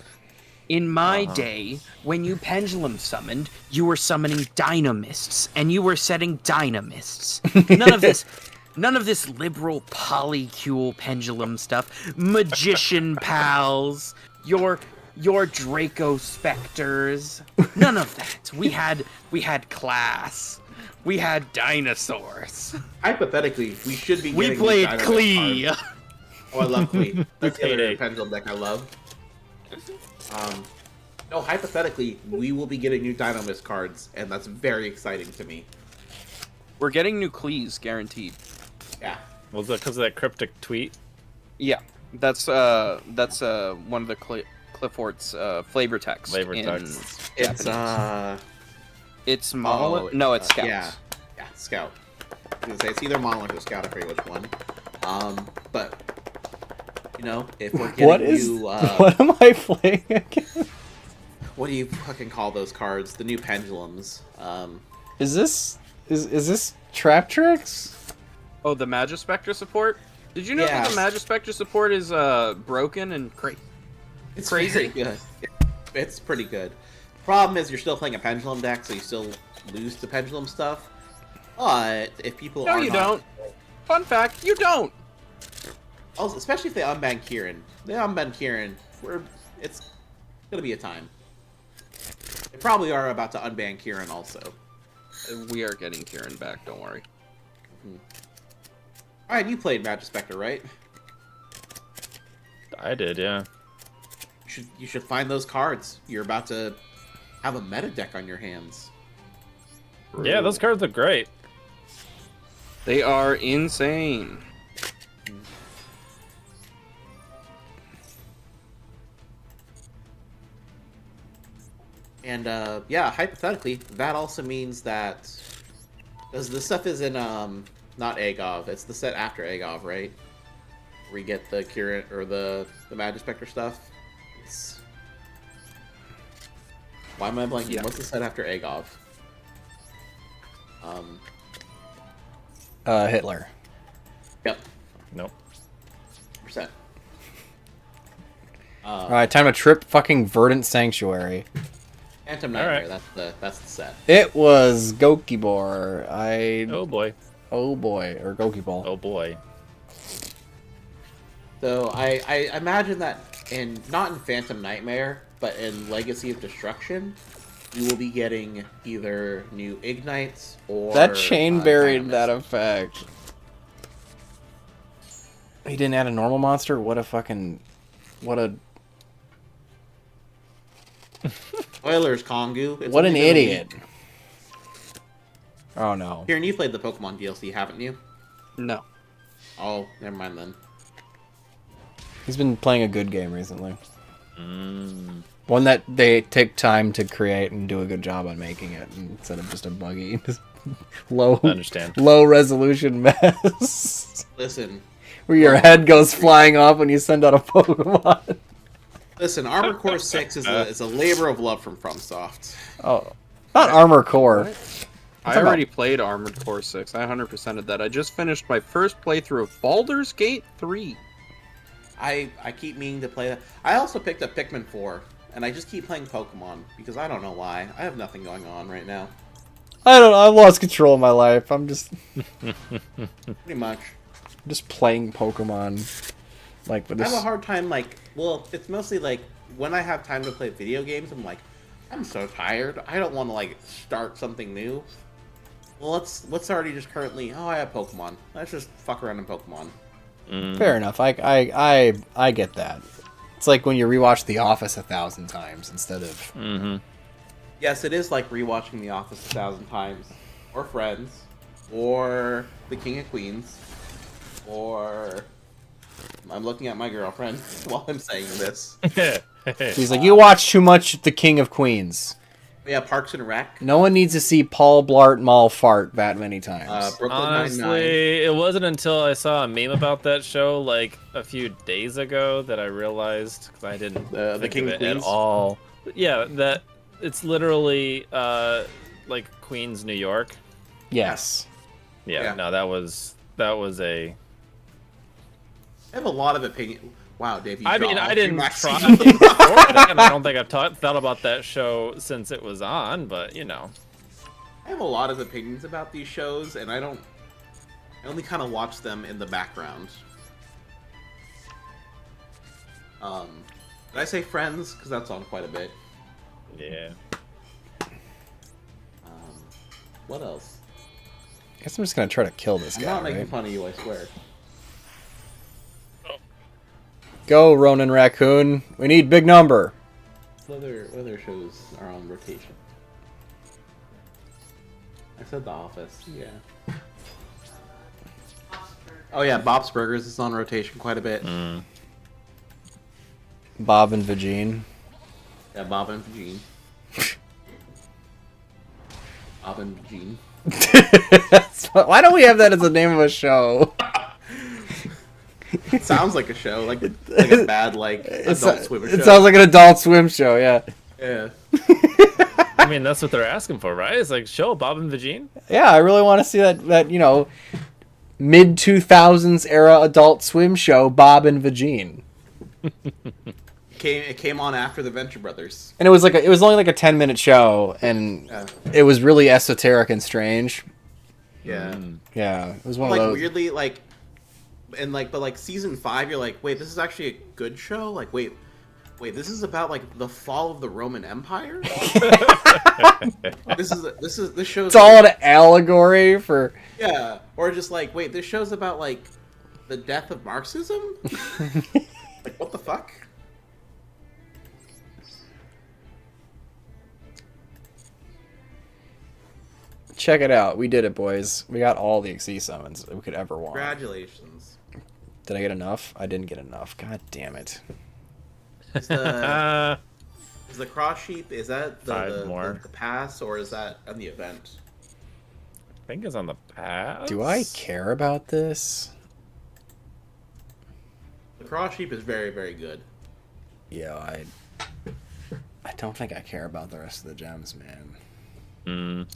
In my day, when you pendulum summoned, you were summoning dynamists, and you were setting dynamists. None of this liberal polycule pendulum stuff. Magician pals, your Draco specters. None of that. We had class. We had dinosaurs. Hypothetically, we should be. We getting played these Klee. cards. Oh, I love Klee. That's the other Payday. pendulum deck I love. No, hypothetically, we will be getting new Dynamist cards, and that's very exciting to me. We're getting new Klees, guaranteed. Yeah. Was that because of that cryptic tweet? Yeah, that's one of the Clifford's flavor texts. Flavor in texts. It's Japanese. It's Monolith. oh, No, it's Scout. Yeah, Scout. I was gonna say it's either Monolith or Scout. I forget which one. But you know, if we're getting What am I playing again? what do you fucking call those cards? The new pendulums. Is this Trap Tricks? Oh, the Magispectra support. Did you know that the Yes. Magispectra support is broken and It's crazy? very good. It's pretty good. Problem is, you're still playing a pendulum deck, so you still lose to pendulum stuff. But if people No, are you not, don't. Fun fact, you don't. Also, especially if they unban Kieran. They unban Kieran. It's gonna be a time. They probably are about to unban Kieran also. We are getting Kieran back. Don't worry. All right, you played Magispector, right? I did, yeah. You should find those cards. You're about to have a meta deck on your hands. Yeah, those cards look great. They are insane. And yeah, hypothetically, that also means that because the stuff is in not Agov, it's the set after Agov, right? Where we get the Kieran or the Magispector stuff. Why am I blanking? Yeah. What's the set after Agov? Hitler. Yep, Nope. percent. Alright, time to trip fucking Verdant Sanctuary. Phantom All Nightmare. right. That's the set. It was Gokibor. Oh boy. Oh boy, or Gokiball. Oh boy. So I imagine that not in Phantom Nightmare, but in Legacy of Destruction, you will be getting either new Ignites or That chain buried Dynamist. that effect. He didn't add a normal monster? What a... Oilers Kongu. It's What an only been a idiot. week. Oh no. Kieran, you played the Pokemon DLC, haven't you? No. Oh, never mind then. He's been playing a good game recently. Mm. One that they take time to create and do a good job on making it instead of just a buggy, just low, I understand. low resolution mess Listen, where your head goes flying off when you send out a Pokemon. Armor Core 6 is a labor of love from FromSoft. Oh, not Armor Core. I already played Armored Core 6. I 100%ed that. I just finished my first playthrough of Baldur's Gate 3. I keep meaning to play that. I also picked up Pikmin 4, and I just keep playing Pokemon because I don't know why. I have nothing going on right now. I don't know. I've lost control of my life. I'm just Pretty much. playing Pokemon. Like, with I have a this. hard time, like, well, it's mostly like when I have time to play video games, I'm like, I'm so tired. I don't want to like start something new. Well, let's already just currently. Oh, I have Pokemon. Let's just fuck around in Pokemon. Fair enough. I get that. It's like when you rewatch The Office 1,000 times instead of. Mm-hmm. Yes, it is like rewatching The Office 1,000 times, or Friends, or The King of Queens, or I'm looking at my girlfriend while I'm saying this. He's like, you watch too much The King of Queens. Yeah, Parks and Rec, No one needs to see Paul Blart Mall fart that many times. Brooklyn Nine-Nine. Honestly, it wasn't until I saw a meme about that show like a few days ago that I realized, because I didn't think King of of it at Queens? all. Yeah, that it's literally like Queens, New York. Yes. Yeah, Yeah. no, that was a. I have a lot of opinion. Wow, Dave, you I mean, saw I all didn't three try Maxine. before that, and I don't think I've thought about that show since it was on, but you know. I have a lot of opinions about these shows, and I only kind of watch them in the background. Did I say Friends? Because that's on quite a bit. Yeah. What else? I guess I'm just gonna try to kill this I'm guy. not making Right? fun of you, I swear. Go, Ronan Raccoon. We need big number. What other shows are on rotation? I said The Office. Yeah. Oh yeah, Bob's Burgers is on rotation quite a bit. Bob and Vagine. Yeah, Bob and Gene. Bob and Gene. Why don't we have that as the name of a show? It sounds like a show, like a bad Adult Swim show. It sounds like an Adult Swim show, yeah. Yeah. I mean, that's what they're asking for, right? It's like, show Bob and Vagine. Yeah, I really want to see that mid 2000s era Adult Swim show, Bob and Vagine. It came on after the Venture Brothers. And it was only like a 10-minute show, and Yeah. it was really esoteric and strange. Yeah. Yeah, it was one Like of those. weirdly but season 5 you're like, wait, this is actually a good show? Like wait, this is about like the fall of the Roman Empire? this show's It's all an allegory for. yeah, or just like, wait, this show's about like the death of Marxism? Like what the fuck? Check it out. We did it, boys. We got all the XZ summons that we could ever want. Congratulations. Did I get enough? I didn't get enough. God damn it. Is the cross sheep, is that Five more. the pass, or is that on the event? I think it's on the pass. Do I care about this? The cross sheep is very, very good. Yeah, I don't think I care about the rest of the gems, man. Mm.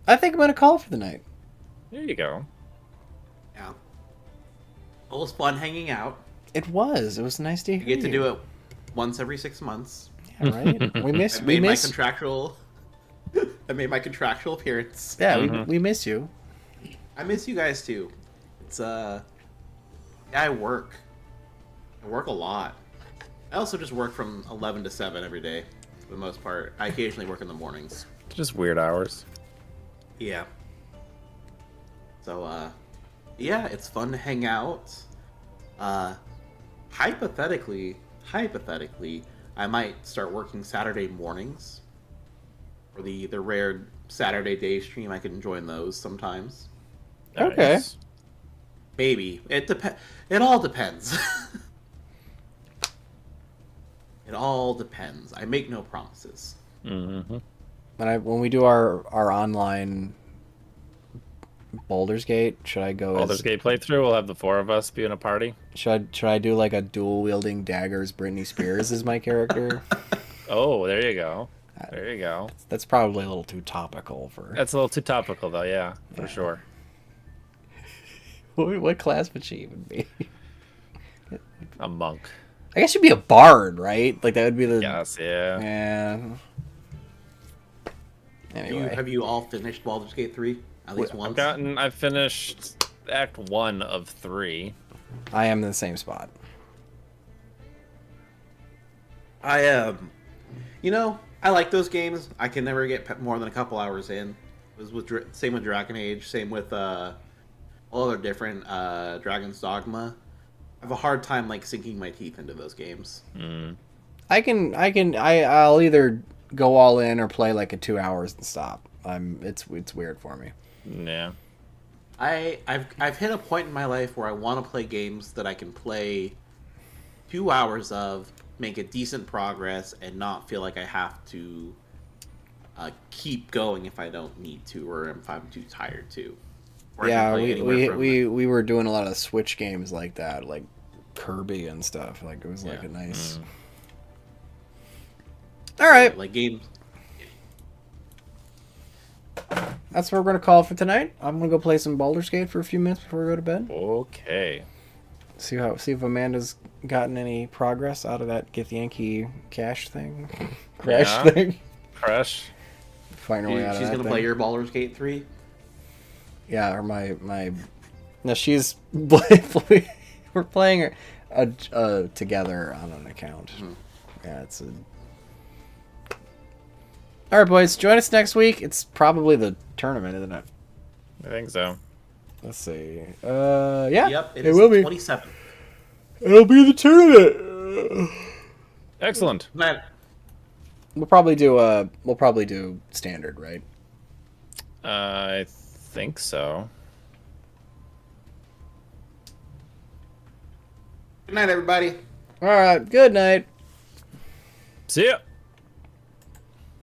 I think I'm gonna call it for the night. There you go. Yeah. It was fun hanging out. It was. It was nice to hear. You get to do it once every 6 months. Yeah, right. We miss. I We made my miss. contractual. I made my contractual appearance. Yeah, we miss you. I miss you guys too. It's yeah, I work. I work a lot. I also just work from 11 to 7 every day, for the most part. I occasionally work in the mornings. Just weird hours. Yeah. So, yeah, it's fun to hang out. Hypothetically, I might start working Saturday mornings. For the rare Saturday day stream, I can join those sometimes. Okay. Nice. Maybe. It all depends. It all depends. I make no promises. Mm-hmm. When we do our online Baldur's Gate, should I go? Baldur's Gate playthrough, we'll have the 4 of us be in a party. Should I do like a dual wielding daggers Britney Spears as my character? Oh, there you go. There you go. That's probably a little too topical for. That's a little too topical, though, yeah, for sure. What class would she even be? A monk. I guess she'd be a bard, right? Like that would be the. Yes, yeah. Yeah. Anyway. Have you all finished Baldur's Gate 3? At least once? I've finished Act 1 of 3. I am in the same spot. I am. I like those games. I can never get more than a couple hours in. It was with same with Dragon Age, same with all other different Dragon's Dogma. I have a hard time like sinking my teeth into those games. I'll either go all in or play like a 2 hours and stop. It's weird for me. Yeah. I've hit a point in my life where I want to play games that I can play 2 hours of, make a decent progress, and not feel like I have to keep going if I don't need to or if I'm too tired to. Or I can Yeah, play anywhere from, we were doing a lot of Switch games like that, like Kirby and stuff. Like it was like Yeah. a nice. All right, like games. that's what we're gonna call it for tonight. I'm gonna go play some Baldur's Gate for a few minutes before we go to bed. Okay. See if Amanda's gotten any progress out of that Get the Yankee cash thing, crash Yeah. thing. Crash. Find her way out of She's that gonna thing. play your Baldur's Gate 3. Yeah, or my. No, she's. We're playing together on an account. Yeah, it's a. All right, boys. Join us next week. It's probably the tournament, isn't it? I think so. Let's see. Yeah. Yep, it is will be. 27. It'll be the tournament. Excellent. Man, We'll probably do standard, right? I think so. good night, everybody. All right. Good night. See ya.